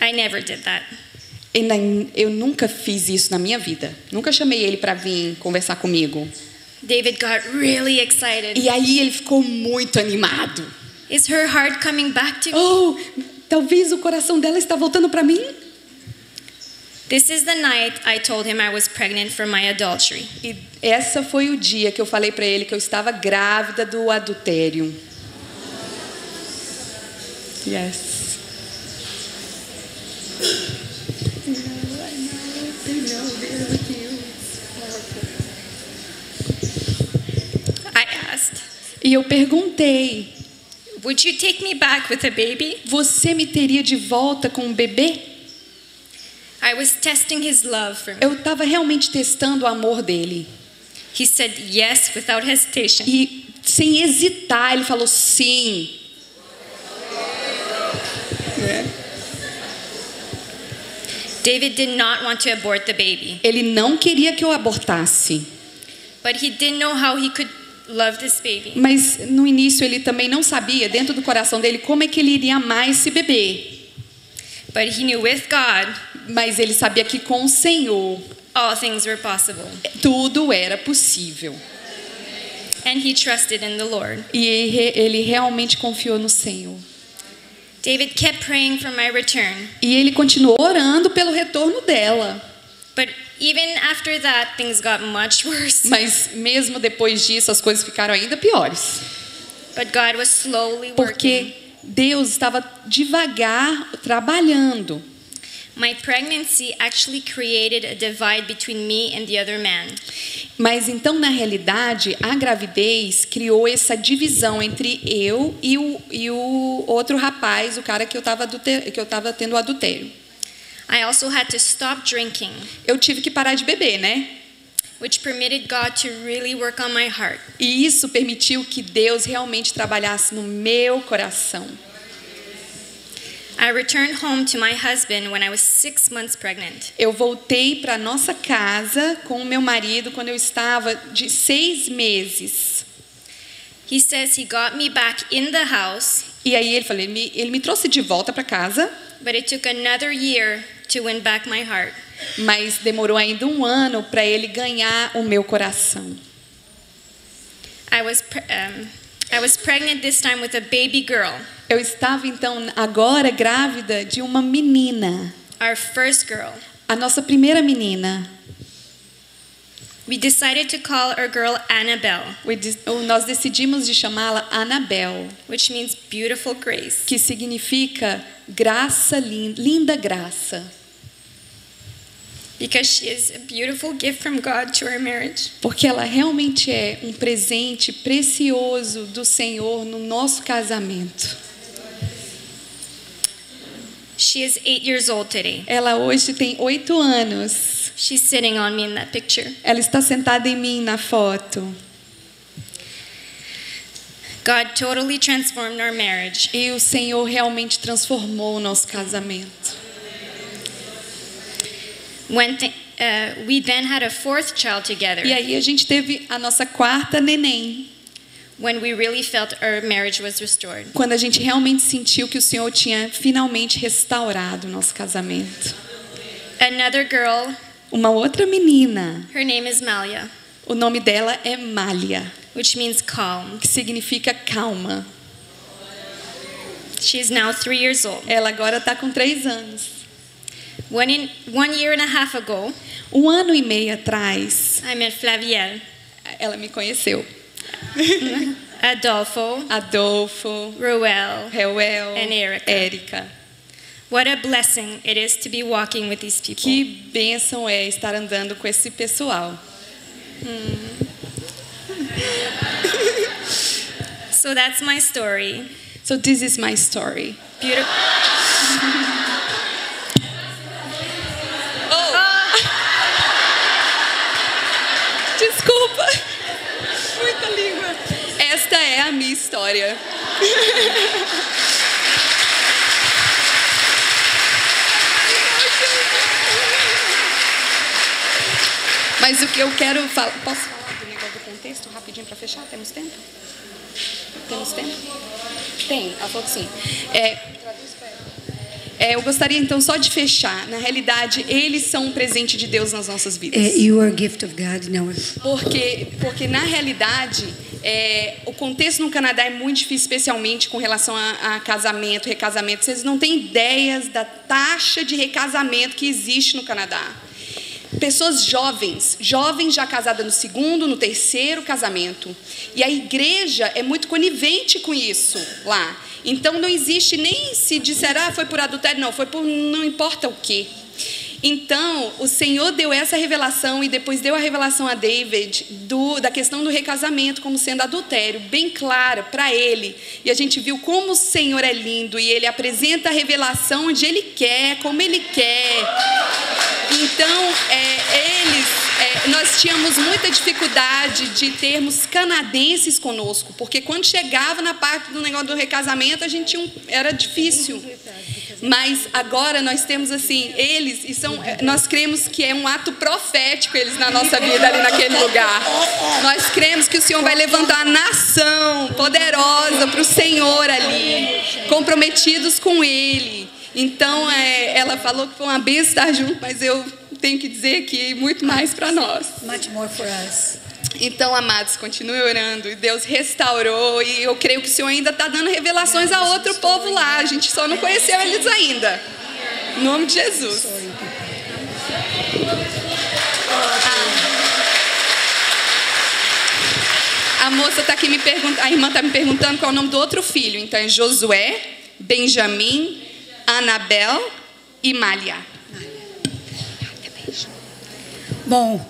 I never did that.
Eu nunca fiz isso na minha vida. Nunca chamei ele para vir conversar comigo.
David got really excited.
E aí ele ficou muito animado.
Is her heart coming back to me?
Oh, talvez o coração dela está voltando para mim.
This is the night I told him I was pregnant for my adultery.
E essa foi o dia que eu falei para ele que eu estava grávida do adultério. Yes.
I asked,
E eu perguntei,
would you take me back with a baby?
você me teria de volta com um bebê?
I was testing his love for me.
Eu estava realmente testando o amor dele.
He said yes without hesitation.
E sem hesitar, ele falou sim.
David did not want to abort the baby,
Ele não queria que eu abortasse.
but he didn't know how he could love this baby.
Mas no início ele também não sabia, dentro do coração dele, como é que ele iria amar esse bebê.
But he knew with God,
Mas ele sabia que com o Senhor
all things were possible.
tudo era possível.
And he trusted in the Lord.
E ele realmente confiou no Senhor.
David kept praying for my return.
E ele continuou orando pelo retorno dela.
But even after that, things got much worse.
Mas mesmo depois disso, as coisas ficaram ainda piores.
But God was slowly working.
Porque Deus estava devagar trabalhando.
My pregnancy actually created a divide between me and the other man.
Mas então, na realidade, a gravidez criou essa divisão entre eu e o outro rapaz, o cara que eu estava tendo adultério.
I also had to stop drinking,
Eu tive que parar de beber, né?
which permitted God to really work on my heart.
E isso permitiu que Deus realmente trabalhasse no meu coração.
I returned home to my husband when I was 6 months pregnant.
Eu voltei para nossa casa com o meu marido quando eu estava de 6 meses.
He says he got me back in the house,
E aí ele me trouxe de volta para casa,
but it took another year to win back my heart.
mas demorou ainda 1 ano para ele ganhar o meu coração.
I was pregnant this time with a baby girl,
Eu estava então agora grávida de uma menina,
our first girl.
a nossa primeira menina.
We decided to call our girl Annabelle,
Nós decidimos de chamá-la Anabel,
which means beautiful grace.
que significa graça linda graça.
Because she is a beautiful gift from God to our marriage.
Porque ela realmente é um presente precioso do Senhor no nosso casamento.
She is 8 years old today.
Ela hoje tem 8 anos.
She's sitting on me in that picture.
Ela está sentada em mim na foto.
God totally transformed our marriage.
E o Senhor realmente transformou o nosso casamento.
We then had a 4th child together,
E aí a gente teve a nossa 4ª neném.
when we really felt our marriage was restored.
Quando a gente realmente sentiu que o Senhor tinha finalmente restaurado o nosso casamento.
Another girl,
Uma outra menina,
her name is Malia,
o nome dela é Mália,
which means calm.
que significa calma.
She is now 3 years old.
Ela agora está com 3 anos.
1 year and a half ago,
1 ano e meio atrás,
I met Flavielle,
ela me conheceu.
Adolfo,
Adolfo,
Ruel.
Reuel,
And Erica.
Érica.
What a blessing it is to be walking with these people.
Que bênção é estar andando com esse pessoal.
So that's my story.
So this is my story.
Beautiful.
Desculpa. Muita língua. Esta é a minha história. Mas o que eu quero falar... Posso falar do negócio do contexto rapidinho para fechar? Temos tempo? Temos tempo? Tem, ela falou que sim. Eu gostaria então só de fechar. Na realidade, eles são um presente de Deus nas nossas vidas.
You are a gift of God in our...
Porque na realidade, o contexto no Canadá é muito difícil, especialmente com relação a casamento, recasamento. Vocês não têm ideias da taxa de recasamento que existe no Canadá. Pessoas jovens já casadas no 2º, no 3º casamento. E a igreja é muito conivente com isso lá. Então não existe nem se disser, foi por adultério, não, foi por não importa o quê. Então, o Senhor deu essa revelação e depois deu a revelação a David da questão do recasamento como sendo adultério, bem clara para ele. E a gente viu como o Senhor é lindo e ele apresenta a revelação onde ele quer, como ele quer. Então, nós tínhamos muita dificuldade de termos canadenses conosco, porque quando chegava na parte do negócio do recasamento, a gente era difícil. Mas agora nós temos assim, eles, nós cremos que é um ato profético eles na nossa vida ali naquele lugar. Nós cremos que o Senhor vai levantar uma nação poderosa para o Senhor ali, comprometidos com Ele. Então, ela falou que foi uma benção estar junto, mas eu tenho que dizer que muito mais para nós.
Much more for us.
Então, amados, continue orando. E Deus restaurou. E eu creio que o Senhor ainda está dando revelações a outro povo lá. A gente só não conheceu eles ainda. Em nome de Jesus. A moça está aqui a irmã está me perguntando qual é o nome do outro filho. Então, é Josué, Benjamim, Anabel e Malha.
Bom,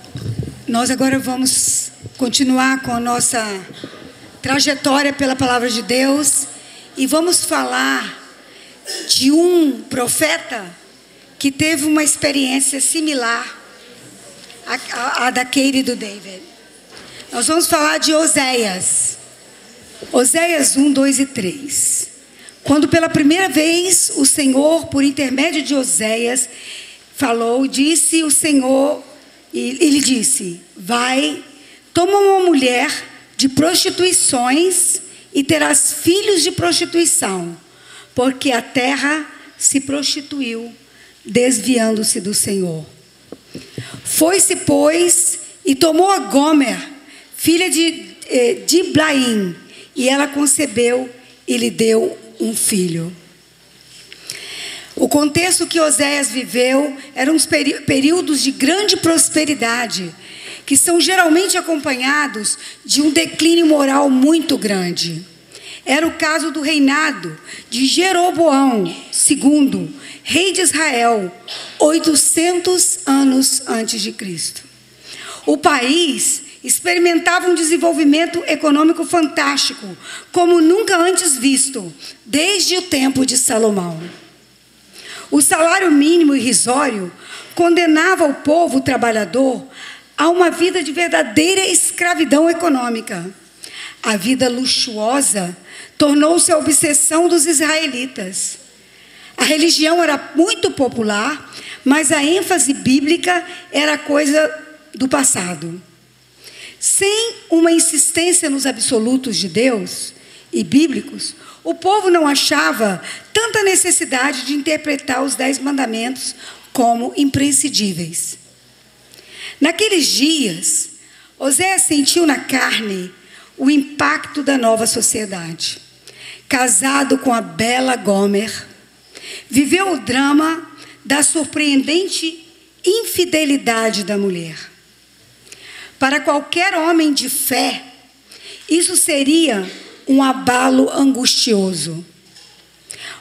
nós agora vamos continuar com a nossa trajetória pela palavra de Deus e vamos falar de um profeta que teve uma experiência similar à da Katie e do David. Nós vamos falar de Oséias. Oséias 1, 2 e 3. Quando pela primeira vez o Senhor, por intermédio de Oséias, falou, disse o Senhor, ele disse, vai, toma uma mulher de prostituições e terás filhos de prostituição, porque a terra se prostituiu, desviando-se do Senhor. Foi-se, pois, e tomou a Gomer, filha de Diblaim, e ela concebeu e lhe deu um filho. O contexto que Oséias viveu eram uns períodos de grande prosperidade, que são geralmente acompanhados de um declínio moral muito grande. Era o caso do reinado de Jeroboão II, rei de Israel, 800 anos antes de Cristo. O país experimentava um desenvolvimento econômico fantástico, como nunca antes visto, desde o tempo de Salomão. O salário mínimo irrisório condenava o povo trabalhador a uma vida de verdadeira escravidão econômica. A vida luxuosa tornou-se a obsessão dos israelitas. A religião era muito popular, mas a ênfase bíblica era coisa do passado. Sem uma insistência nos absolutos de Deus e bíblicos, o povo não achava tanta necessidade de interpretar os 10 mandamentos como imprescindíveis. Naqueles dias, Oséias sentiu na carne o impacto da nova sociedade. Casado com a bela Gomer, viveu o drama da surpreendente infidelidade da mulher. Para qualquer homem de fé, isso seria um abalo angustioso.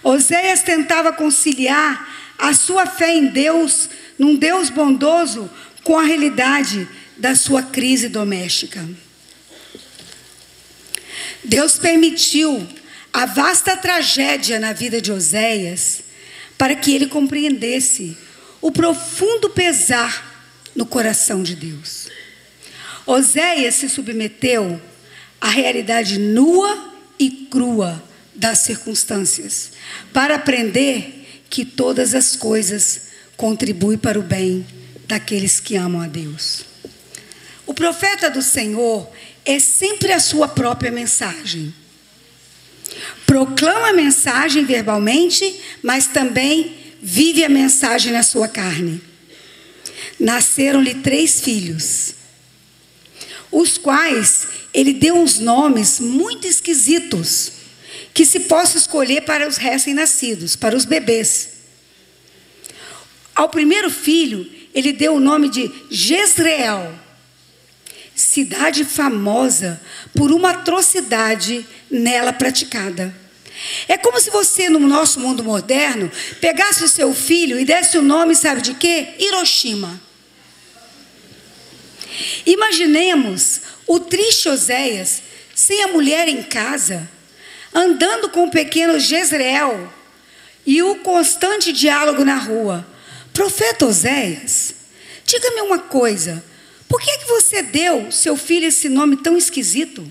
Oséias tentava conciliar a sua fé em Deus, num Deus bondoso, com a realidade da sua crise doméstica. Deus permitiu a vasta tragédia na vida de Oséias para que ele compreendesse o profundo pesar no coração de Deus. Oséias se submeteu à realidade nua e crua das circunstâncias, para aprender que todas as coisas contribuem para o bem daqueles que amam a Deus. O profeta do Senhor é sempre a sua própria mensagem. Proclama a mensagem verbalmente, mas também vive a mensagem na sua carne. Nasceram-lhe 3 filhos, os quais ele deu uns nomes muito esquisitos, que se possa escolher para os recém-nascidos, para os bebês. Ao primeiro filho, ele deu o nome de Jezreel, cidade famosa por uma atrocidade nela praticada. É como se você, no nosso mundo moderno, pegasse o seu filho e desse o nome, sabe de quê? Hiroshima. Imaginemos o triste Oséias, sem a mulher em casa, andando com o pequeno Jezreel e o constante diálogo na rua. Profeta Oséias, diga-me uma coisa, por que você deu seu filho esse nome tão esquisito?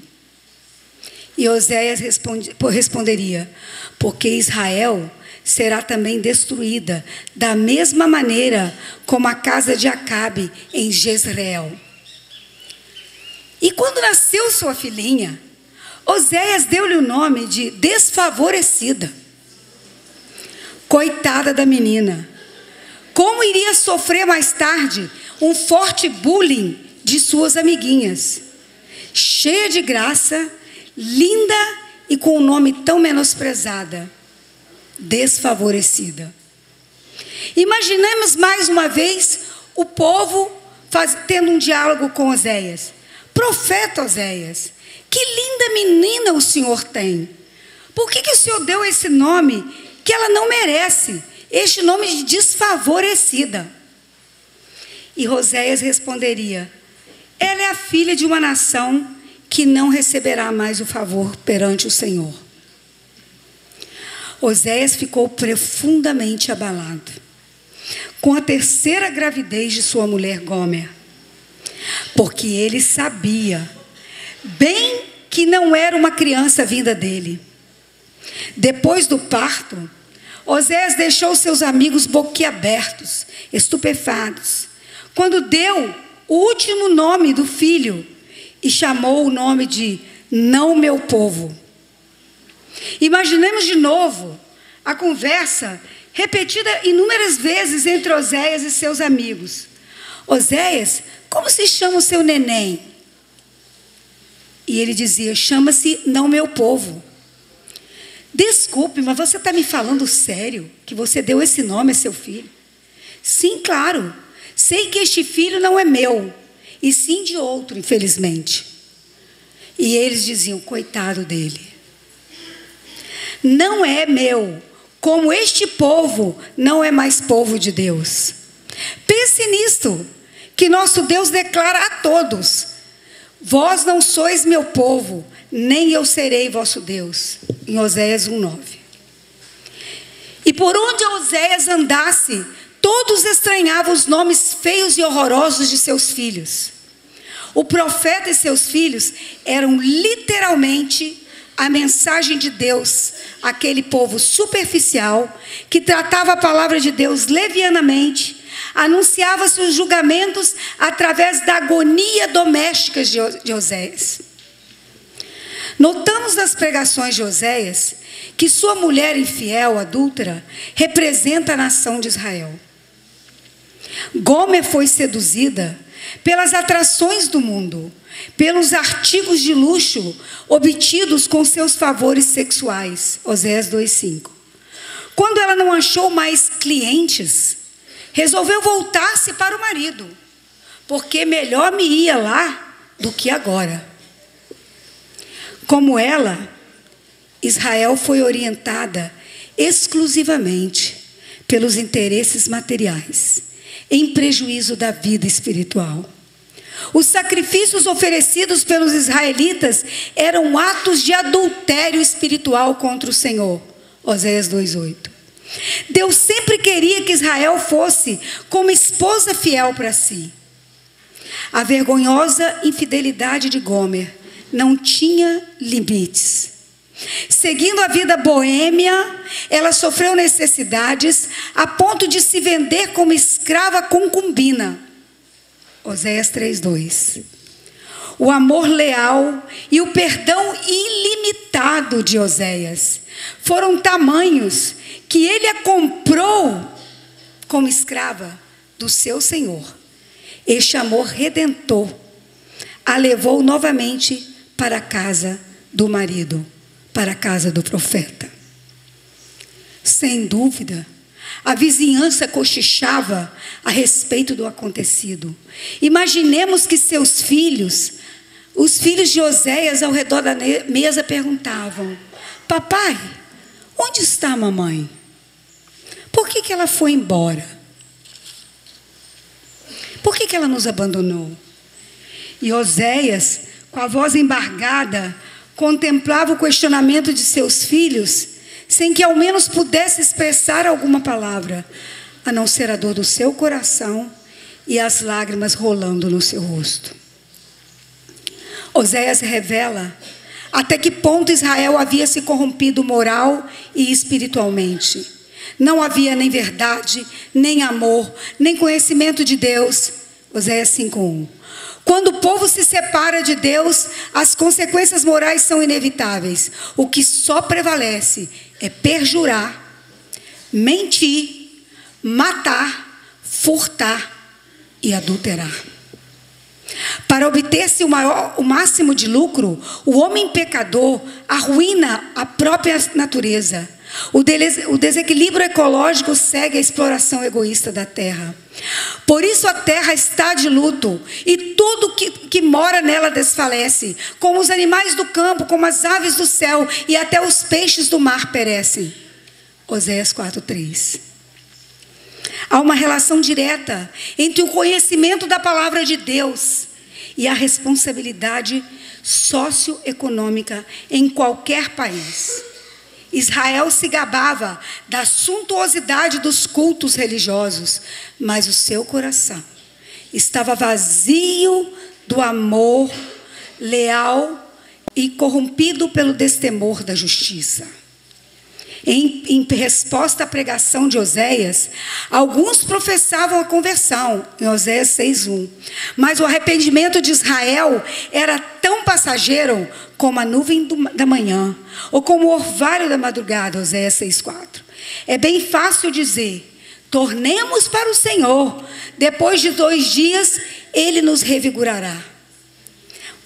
E Oséias responderia: porque Israel será também destruída, da mesma maneira como a casa de Acabe em Jezreel. E quando nasceu sua filhinha, Oséias deu-lhe o nome de Desfavorecida. Coitada da menina, como iria sofrer mais tarde um forte bullying de suas amiguinhas, cheia de graça, linda e com um nome tão menosprezada, Desfavorecida. Imaginemos mais uma vez o povo tendo um diálogo com Oséias. Profeta Oséias, que linda menina o senhor tem. Por que o senhor deu esse nome que ela não merece? Este nome de Desfavorecida. E Oséias responderia: ela é a filha de uma nação que não receberá mais o favor perante o Senhor. Oséias ficou profundamente abalado com a terceira gravidez de sua mulher Gomer, porque ele sabia bem que não era uma criança vinda dele. Depois do parto, Oséias deixou seus amigos boquiabertos, estupefatos, quando deu o último nome do filho e chamou o nome de Não Meu Povo. Imaginemos de novo a conversa repetida inúmeras vezes entre Oséias e seus amigos. Oséias, como se chama o seu neném? E ele dizia: chama-se Não Meu Povo. Desculpe, mas você está me falando sério que você deu esse nome a seu filho? Sim, claro. Sei que este filho não é meu, e sim de outro, infelizmente. E eles diziam: coitado dele. Não é meu, como este povo não é mais povo de Deus. Pense nisto, que nosso Deus declara a todos: vós não sois meu povo, nem eu serei vosso Deus. Em Oséias 1:9. E por onde Oséias andasse, todos estranhavam os nomes feios e horrorosos de seus filhos. O profeta e seus filhos eram literalmente a mensagem de Deus, aquele povo superficial, que tratava a palavra de Deus levianamente, anunciava seus julgamentos através da agonia doméstica de Oséias. Notamos nas pregações de Oséias que sua mulher infiel, adúltera, representa a nação de Israel. Gomer foi seduzida pelas atrações do mundo, pelos artigos de luxo obtidos com seus favores sexuais. Oséias 2:5. Quando ela não achou mais clientes, resolveu voltar-se para o marido, porque melhor me ia lá do que agora. Como ela, Israel foi orientada exclusivamente pelos interesses materiais, em prejuízo da vida espiritual. Os sacrifícios oferecidos pelos israelitas eram atos de adultério espiritual contra o Senhor. Oséias 2:8. Deus sempre queria que Israel fosse como esposa fiel para si. A vergonhosa infidelidade de Gomer não tinha limites. Seguindo a vida boêmia, ela sofreu necessidades a ponto de se vender como escrava concubina. Oséias 3:2. O amor leal e o perdão ilimitado de Oséias foram tamanhos que ele a comprou como escrava do seu Senhor. Este amor redentor a levou novamente para a casa do marido, para a casa do profeta. Sem dúvida, a vizinhança cochichava a respeito do acontecido. Imaginemos que seus filhos, os filhos de Oséias ao redor da mesa perguntavam: papai, onde está a mamãe? Por que ela foi embora? Por que ela nos abandonou? E Oséias, com a voz embargada, contemplava o questionamento de seus filhos, sem que ao menos pudesse expressar alguma palavra, a não ser a dor do seu coração e as lágrimas rolando no seu rosto. Oséias revela até que ponto Israel havia se corrompido moral e espiritualmente. Não havia nem verdade, nem amor, nem conhecimento de Deus. Oséias 5:1. Quando o povo se separa de Deus, as consequências morais são inevitáveis. O que só prevalece é perjurar, mentir, matar, furtar e adulterar. Para obter-se o máximo de lucro, o homem pecador arruína a própria natureza. O desequilíbrio ecológico segue a exploração egoísta da terra. Por isso a terra está de luto e tudo que mora nela desfalece, como os animais do campo, como as aves do céu e até os peixes do mar perecem. Oséias 4:3. Há uma relação direta entre o conhecimento da palavra de Deus e a responsabilidade socioeconômica em qualquer país. Israel se gabava da suntuosidade dos cultos religiosos, mas o seu coração estava vazio do amor leal e corrompido pelo destemor da justiça. Em resposta à pregação de Oséias, alguns professavam a conversão, em Oséias 6:1. Mas o arrependimento de Israel era tão passageiro como a nuvem da manhã, ou como o orvalho da madrugada, Oséias 6:4. É bem fácil dizer, tornemos para o Senhor, depois de 2 dias Ele nos revigorará.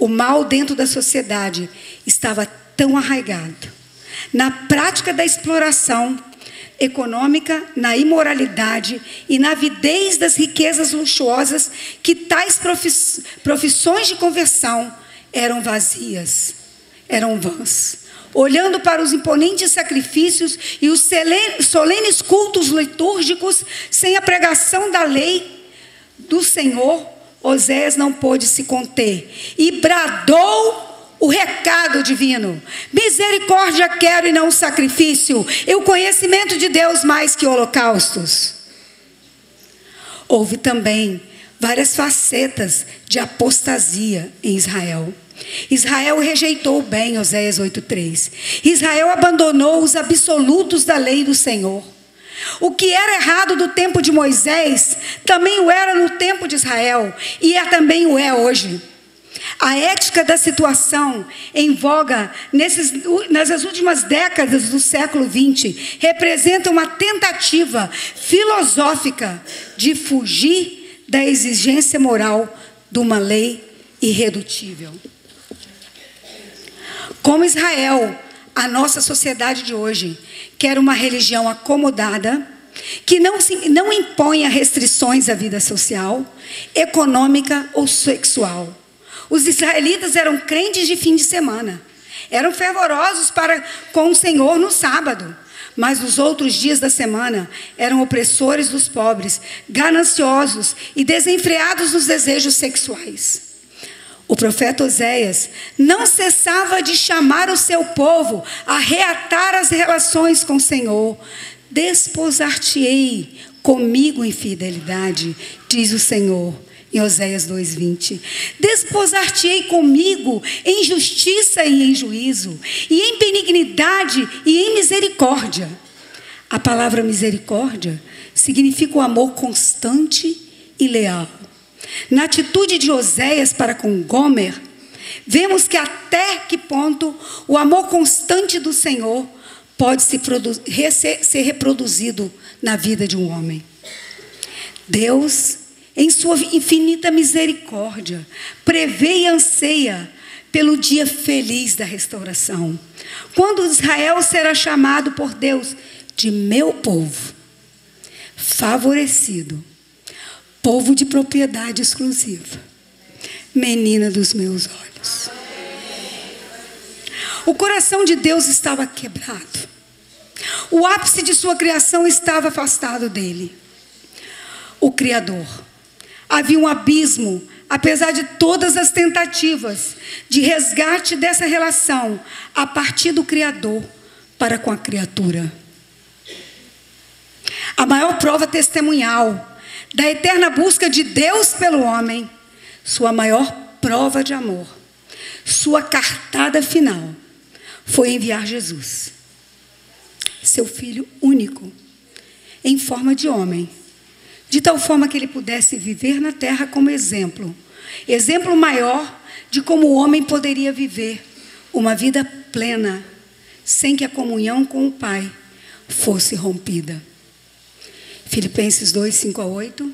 O mal dentro da sociedade estava tão arraigado na prática da exploração econômica, na imoralidade e na avidez das riquezas luxuosas, que tais profissões de conversão eram vazias, eram vãs. Olhando para os imponentes sacrifícios e os solenes cultos litúrgicos, sem a pregação da lei do Senhor, Oséias não pôde se conter e bradou o recado divino: misericórdia quero e não sacrifício, e o conhecimento de Deus mais que holocaustos. Houve também várias facetas de apostasia em Israel. Israel rejeitou o bem, Oséias 8:3. Israel abandonou os absolutos da lei do Senhor. O que era errado do tempo de Moisés, também o era no tempo de Israel, e também o é hoje. A ética da situação em voga nas últimas décadas do século XX representa uma tentativa filosófica de fugir da exigência moral de uma lei irredutível. Como Israel, a nossa sociedade de hoje quer uma religião acomodada, que não imponha restrições à vida social, econômica ou sexual. Os israelitas eram crentes de fim de semana, eram fervorosos com o Senhor no sábado, mas nos outros dias da semana eram opressores dos pobres, gananciosos e desenfreados nos desejos sexuais. O profeta Oséias não cessava de chamar o seu povo a reatar as relações com o Senhor. Desposar-te-ei comigo em fidelidade, diz o Senhor. Em Oséias 2:20. Desposar-te-ei comigo em justiça e em juízo, e em benignidade e em misericórdia. A palavra misericórdia significa o amor constante e leal. Na atitude de Oséias para com Gomer, vemos que até que ponto o amor constante do Senhor pode ser reproduzido na vida de um homem. Deus, em sua infinita misericórdia, prevê e anseia pelo dia feliz da restauração, quando Israel será chamado por Deus de meu povo, favorecido, povo de propriedade exclusiva, menina dos meus olhos. O coração de Deus estava quebrado. O ápice de sua criação estava afastado dele. O Criador. Havia um abismo, apesar de todas as tentativas de resgate dessa relação a partir do Criador para com a criatura. A maior prova testemunhal da eterna busca de Deus pelo homem, sua maior prova de amor, sua cartada final, foi enviar Jesus, seu Filho único, em forma de homem, de tal forma que ele pudesse viver na terra como exemplo maior de como o homem poderia viver uma vida plena, sem que a comunhão com o Pai fosse rompida. Filipenses 2, 5-8.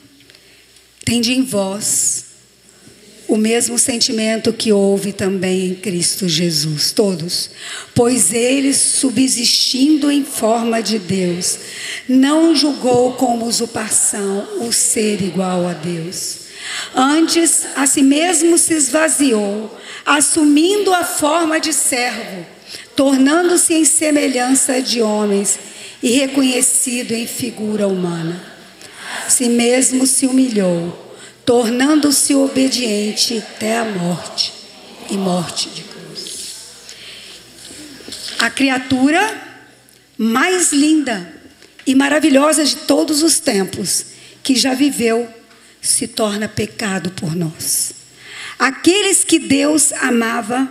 Tende em vós o mesmo sentimento que houve também em Cristo Jesus, todos, pois ele, subsistindo em forma de Deus, não julgou como usurpação o ser igual a Deus. Antes, a si mesmo se esvaziou, assumindo a forma de servo, tornando-se em semelhança de homens e reconhecido em figura humana. A si mesmo se humilhou, tornando-se obediente até a morte, e morte de cruz. A criatura mais linda e maravilhosa de todos os tempos que já viveu se torna pecado por nós. Aqueles que Deus amava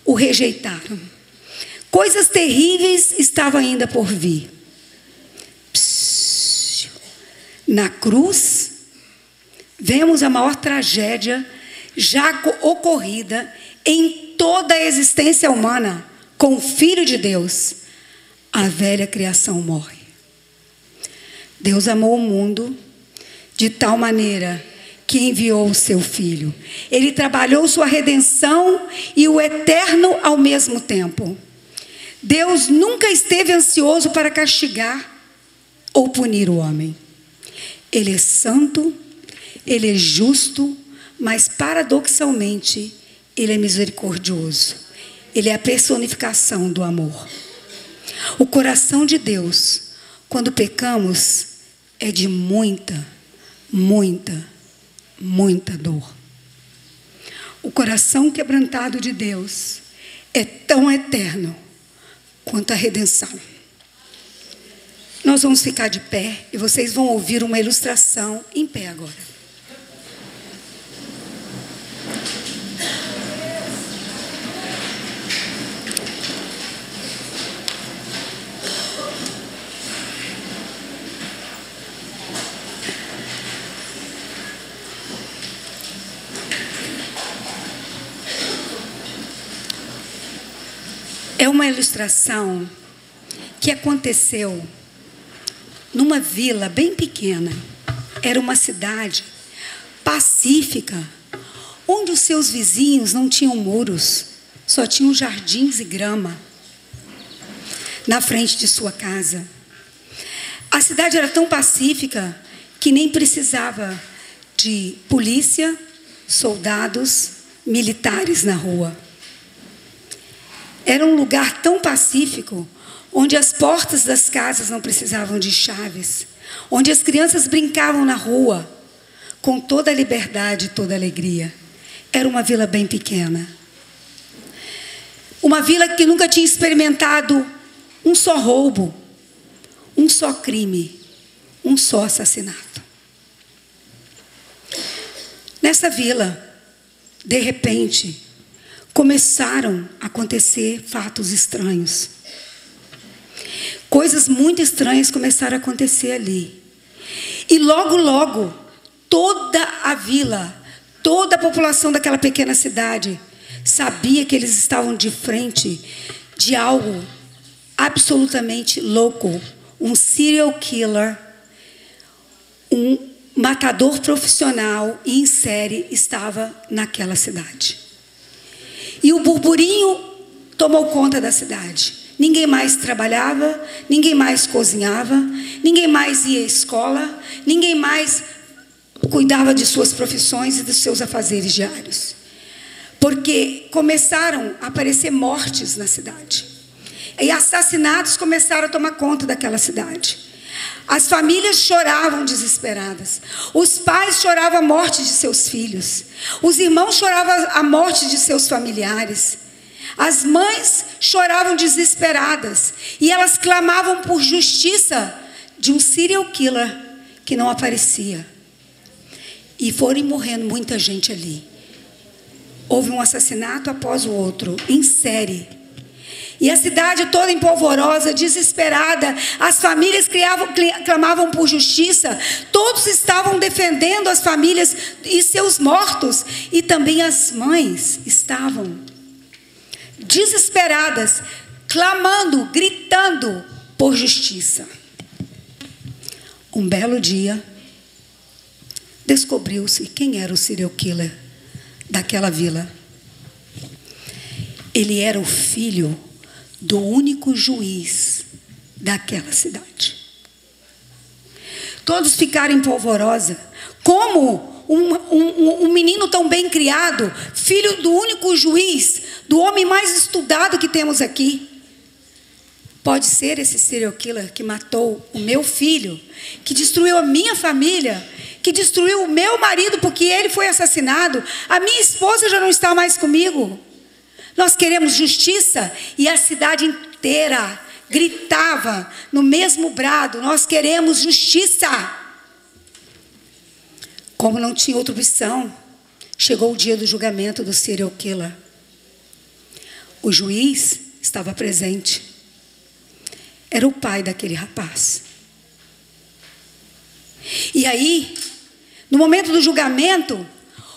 o rejeitaram. Coisas terríveis estavam ainda por vir. Na cruz, vemos a maior tragédia já ocorrida em toda a existência humana com o Filho de Deus. A velha criação morre. Deus amou o mundo de tal maneira que enviou o seu Filho. Ele trabalhou sua redenção e o eterno ao mesmo tempo. Deus nunca esteve ansioso para castigar ou punir o homem. Ele é santo, ele é justo, mas paradoxalmente, ele é misericordioso. Ele é a personificação do amor. O coração de Deus, quando pecamos, é de muita dor. O coração quebrantado de Deus é tão eterno quanto a redenção. Nós vamos ficar de pé e vocês vão ouvir uma ilustração em pé agora. É uma ilustração que aconteceu numa vila bem pequena. Era uma cidade pacífica, onde os seus vizinhos não tinham muros, só tinham jardins e grama na frente de sua casa. A cidade era tão pacífica que nem precisava de polícia, soldados, militares na rua. Era um lugar tão pacífico, onde as portas das casas não precisavam de chaves, onde as crianças brincavam na rua, com toda a liberdade e toda a alegria. Era uma vila bem pequena. Uma vila que nunca tinha experimentado um só roubo, um só crime, um só assassinato. Nessa vila, de repente, começaram a acontecer fatos estranhos. Coisas muito estranhas começaram a acontecer ali. E logo, toda a vila, toda a população daquela pequena cidade sabia que eles estavam de frente de algo absolutamente louco. Um serial killer, um matador profissional e em série estava naquela cidade. E o burburinho tomou conta da cidade. Ninguém mais trabalhava, ninguém mais cozinhava, ninguém mais ia à escola, ninguém mais cuidava de suas profissões e dos seus afazeres diários. Porque começaram a aparecer mortes na cidade. E assassinatos começaram a tomar conta daquela cidade. As famílias choravam desesperadas. Os pais choravam a morte de seus filhos. Os irmãos choravam a morte de seus familiares. As mães choravam desesperadas. E elas clamavam por justiça de um serial killer que não aparecia. E foram morrendo muita gente ali. Houve um assassinato após o outro, em série. E a cidade toda em polvorosa, desesperada. As famílias clamavam por justiça. Todos estavam defendendo as famílias e seus mortos. E também as mães estavam desesperadas, clamando, gritando por justiça. Um belo dia, descobriu-se quem era o serial killer daquela vila. Ele era o filho do único juiz daquela cidade. Todos ficaram em polvorosa. Como um menino tão bem criado, filho do único juiz, do homem mais estudado que temos aqui, pode ser esse serial killer que matou o meu filho, que destruiu a minha família, que destruiu o meu marido porque ele foi assassinado. A minha esposa já não está mais comigo. Nós queremos justiça, e a cidade inteira gritava no mesmo brado: nós queremos justiça. Como não tinha outra opção, chegou o dia do julgamento do serial killer. O juiz estava presente. Era o pai daquele rapaz. E aí, no momento do julgamento,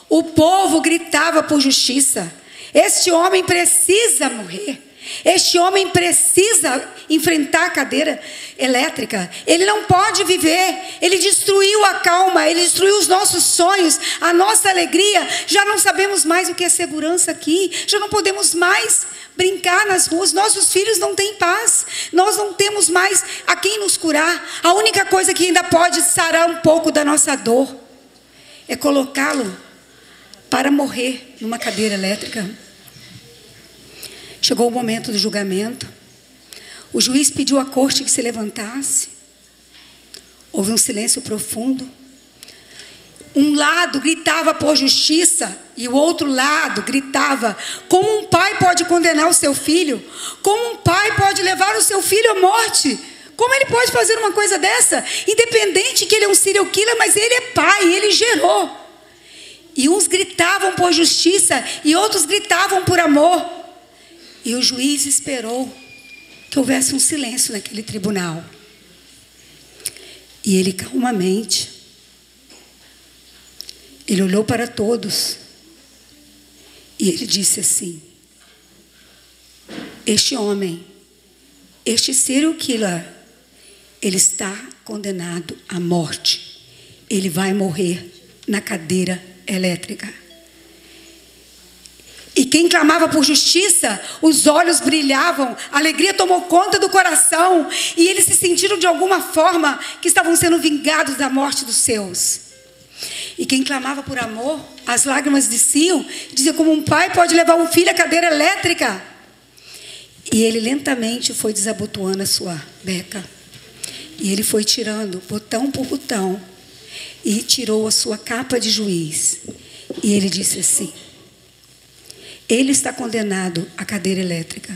o povo gritava por justiça. Este homem precisa morrer. Este homem precisa enfrentar a cadeira elétrica. Ele não pode viver. Ele destruiu a calma, ele destruiu os nossos sonhos, a nossa alegria. Já não sabemos mais o que é segurança aqui. Já não podemos mais brincar nas ruas. Nossos filhos não têm paz. Nós não temos mais a quem nos curar. A única coisa que ainda pode sarar um pouco da nossa dor é colocá-lo para morrer numa cadeira elétrica. Chegou o momento do julgamento. O juiz pediu à corte que se levantasse. Houve um silêncio profundo. Um lado gritava por justiça e o outro lado gritava: como um pai pode condenar o seu filho? Como um pai pode levar o seu filho à morte? Como ele pode fazer uma coisa dessa? Independente que ele é um serial killer, mas ele é pai, ele gerou. E uns gritavam por justiça e outros gritavam por amor. E o juiz esperou que houvesse um silêncio naquele tribunal. E ele calmamente, ele olhou para todos e ele disse assim: este homem, este serial killer, ele está condenado à morte. Ele vai morrer na cadeira elétrica. E quem clamava por justiça, os olhos brilhavam, a alegria tomou conta do coração, e eles se sentiram de alguma forma que estavam sendo vingados da morte dos seus. E quem clamava por amor, as lágrimas desciam, dizia: como um pai pode levar um filho à cadeira elétrica? E ele lentamente foi desabotoando a sua beca. E ele foi tirando botão por botão, e tirou a sua capa de juiz. E ele disse assim: ele está condenado à cadeira elétrica,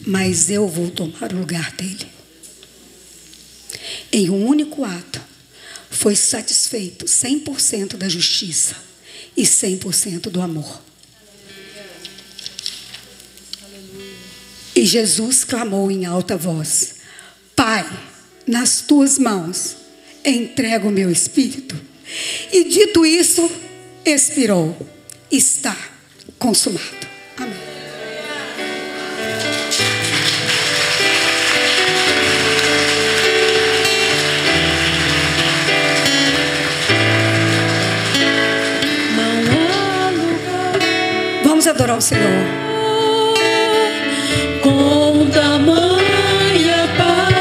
mas eu vou tomar o lugar dele. Em um único ato, foi satisfeito 100% da justiça e 100% do amor. E Jesus clamou em alta voz: Pai, nas tuas mãos entrego o meu espírito. E dito isso, expirou. Está consumado. Amém. Vamos adorar o Senhor.
Com tamanha paz,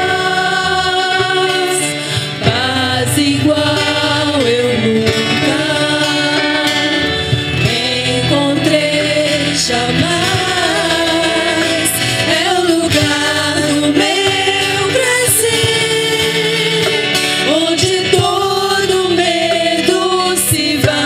paz igual eu nunca encontrei jamais. É o lugar do meu prazer, onde todo medo se vai.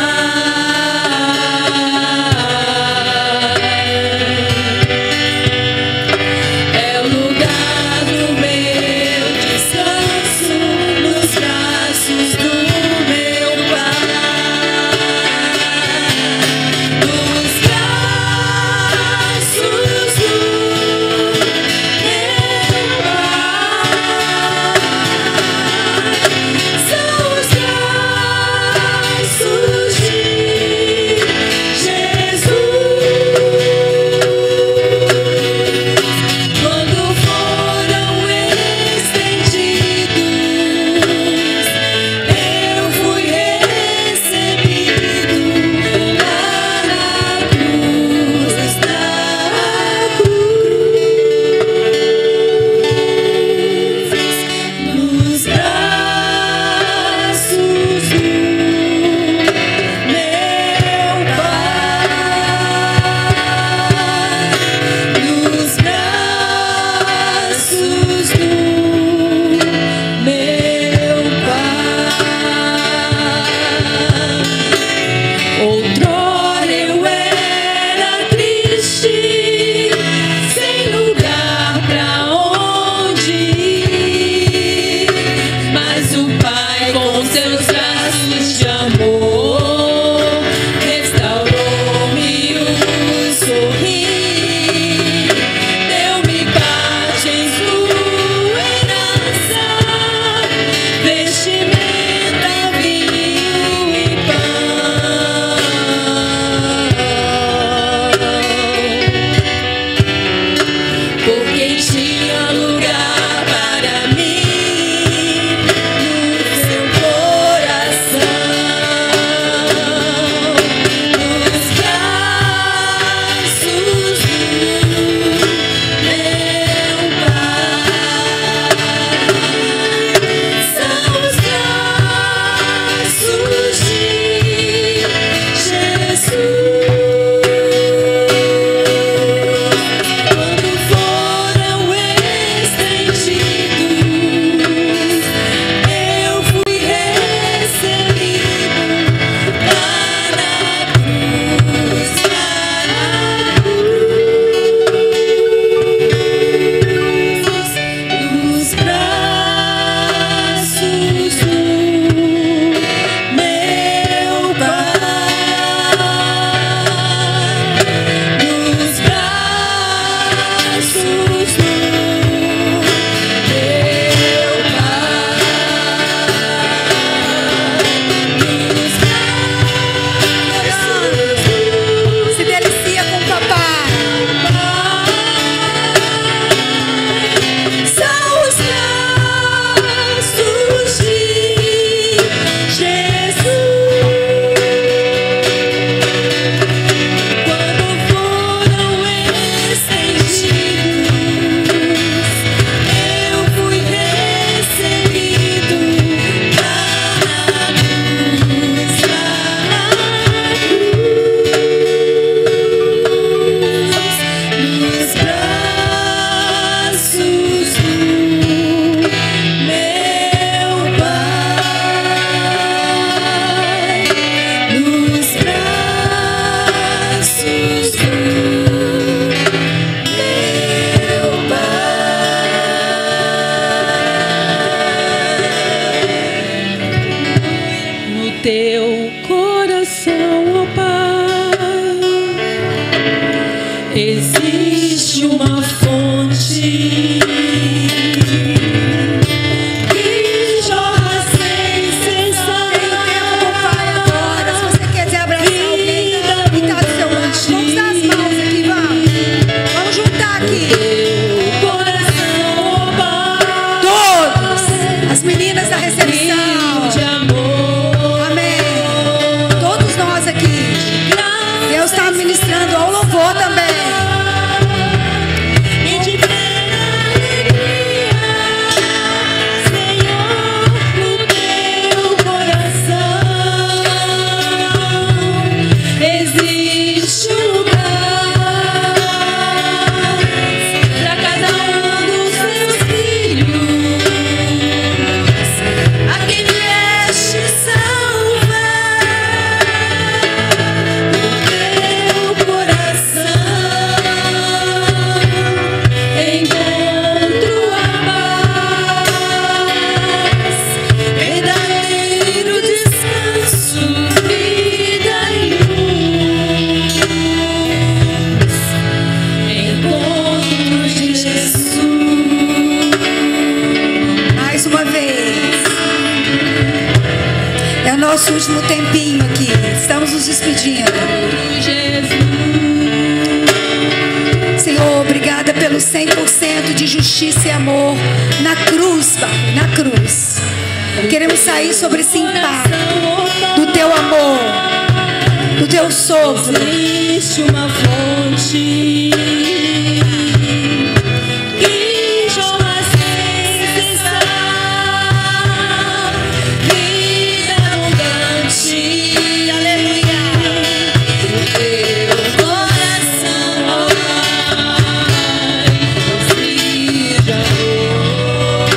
Senhor também.
E de plena alegria, Senhor, no teu coração existe um lugar para cada um dos seus filhos, a quem vieste salvar. No teu coração encontro a paz, verdadeiro descanso, vida e luz. Encontro de Jesus.
Mais uma vez. É o nosso último tempinho aqui. Estamos nos despedindo. Senhor, obrigada pelo 100% de justiça e amor na cruz, Pai, na cruz. Queremos sair sobre esse impacto do teu amor, do teu sopro.
Existe uma fonte que jorra sem cessar, vida abundante, aleluia. O teu coração, ó Pai, seja amor,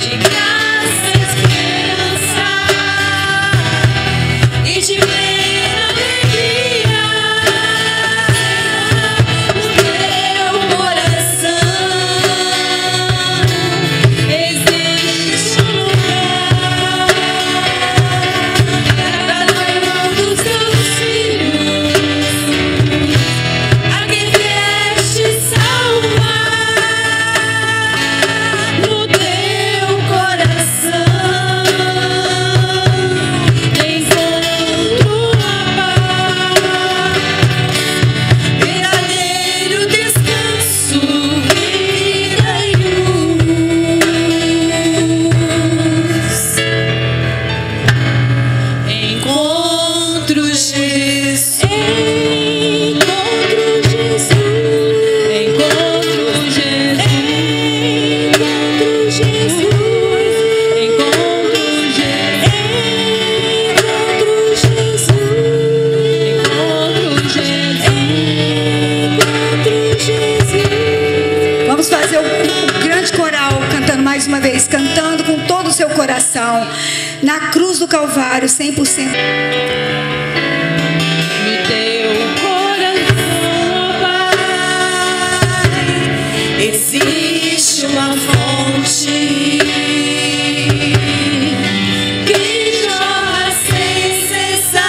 de graça, esperança e de plena alegria. No teu coração existe um lugar para cada um dos teus filhos, a quem vieste salvar. No teu coração encontro a paz, verdadeiro descanso, vida e luz. Encontro Jesus, encontro Jesus, encontro Jesus, encontro Jesus, encontro Jesus, encontro Jesus.
Vamos fazer o grande coral cantando mais uma vez, cantando com todo o seu coração. Na cruz do Calvário, 100%.
No teu coração, ó Pai, existe uma fonte que jorra sem cessar,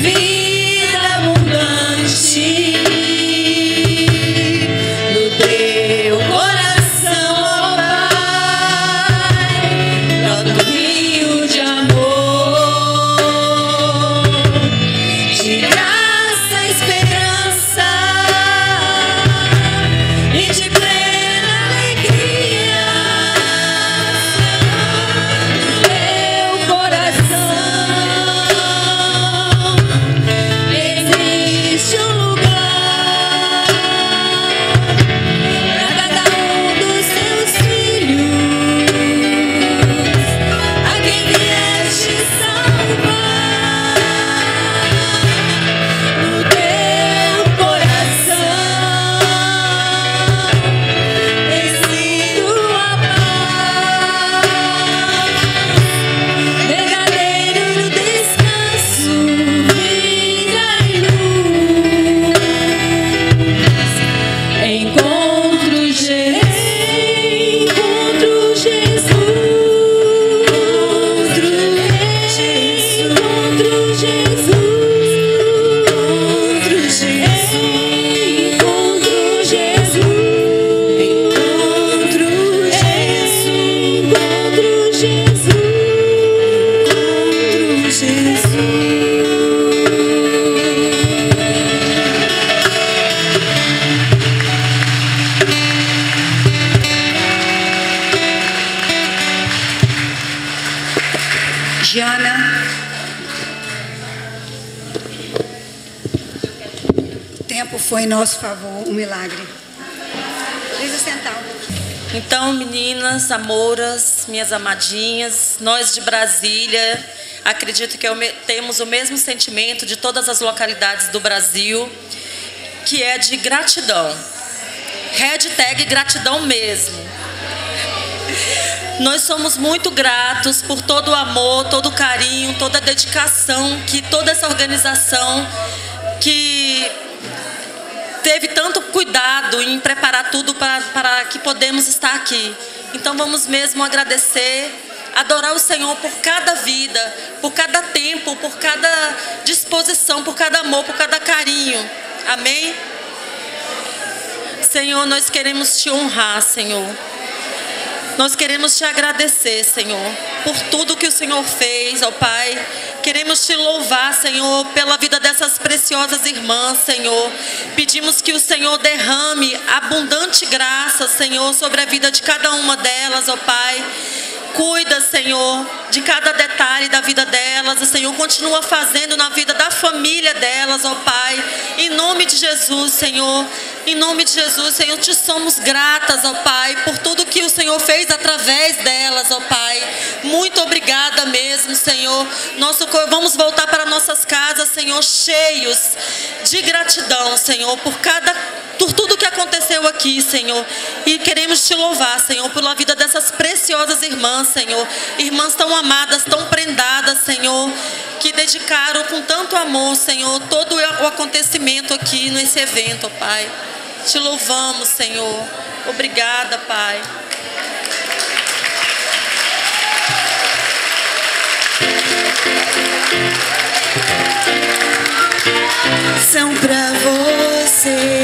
vida abundante. No teu coração, ó Pai, brota um rio de amor, de graça, esperança e de plena alegria. No teu coração existe um lugar para cada um dos seus filhos, a quem vieste salvar. No teu coração existe uma paz, verdadeiro descanso, vida e luz. Encontro Jesus, encontro Jesus, encontro Jesus, encontro Jesus, encontro Jesus, encontro Jesus, encontro
Diana, tempo foi em nosso favor um milagre. Deixa eu sentar um pouquinho.
Então, meninas, amouras, minhas amadinhas, nós de Brasília, acredito que temos o mesmo sentimento de todas as localidades do Brasil, que é de gratidão. Hashtag gratidão mesmo. Nós somos muito gratos por todo o amor, todo o carinho, toda a dedicação que toda essa organização que teve tanto cuidado em preparar tudo para que podemos estar aqui. Então vamos mesmo agradecer, adorar o Senhor por cada vida, por cada tempo, por cada disposição, por cada amor, por cada carinho. Amém? Senhor, nós queremos te honrar, Senhor. Nós queremos te agradecer, Senhor, por tudo que o Senhor fez, ó Pai. Queremos te louvar, Senhor, pela vida dessas preciosas irmãs, Senhor. Pedimos que o Senhor derrame abundante graça, Senhor, sobre a vida de cada uma delas, ó Pai. Cuida, Senhor, de cada detalhe da vida delas. O Senhor continua fazendo na vida da família delas, ó Pai. Em nome de Jesus, Senhor. Em nome de Jesus, Senhor, te somos gratas, ó Pai, por tudo que o Senhor fez através delas, ó Pai. Muito obrigada mesmo, Senhor. Vamos voltar para nossas casas, Senhor, cheios de gratidão, Senhor, por tudo que aconteceu aqui, Senhor. E queremos te louvar, Senhor, pela vida dessas preciosas irmãs, Senhor. Irmãs tão amadas, tão prendadas, Senhor, que dedicaram com tanto amor, Senhor, todo o acontecimento aqui nesse evento, ó Pai. Te louvamos, Senhor. Obrigada, Pai.
São pra você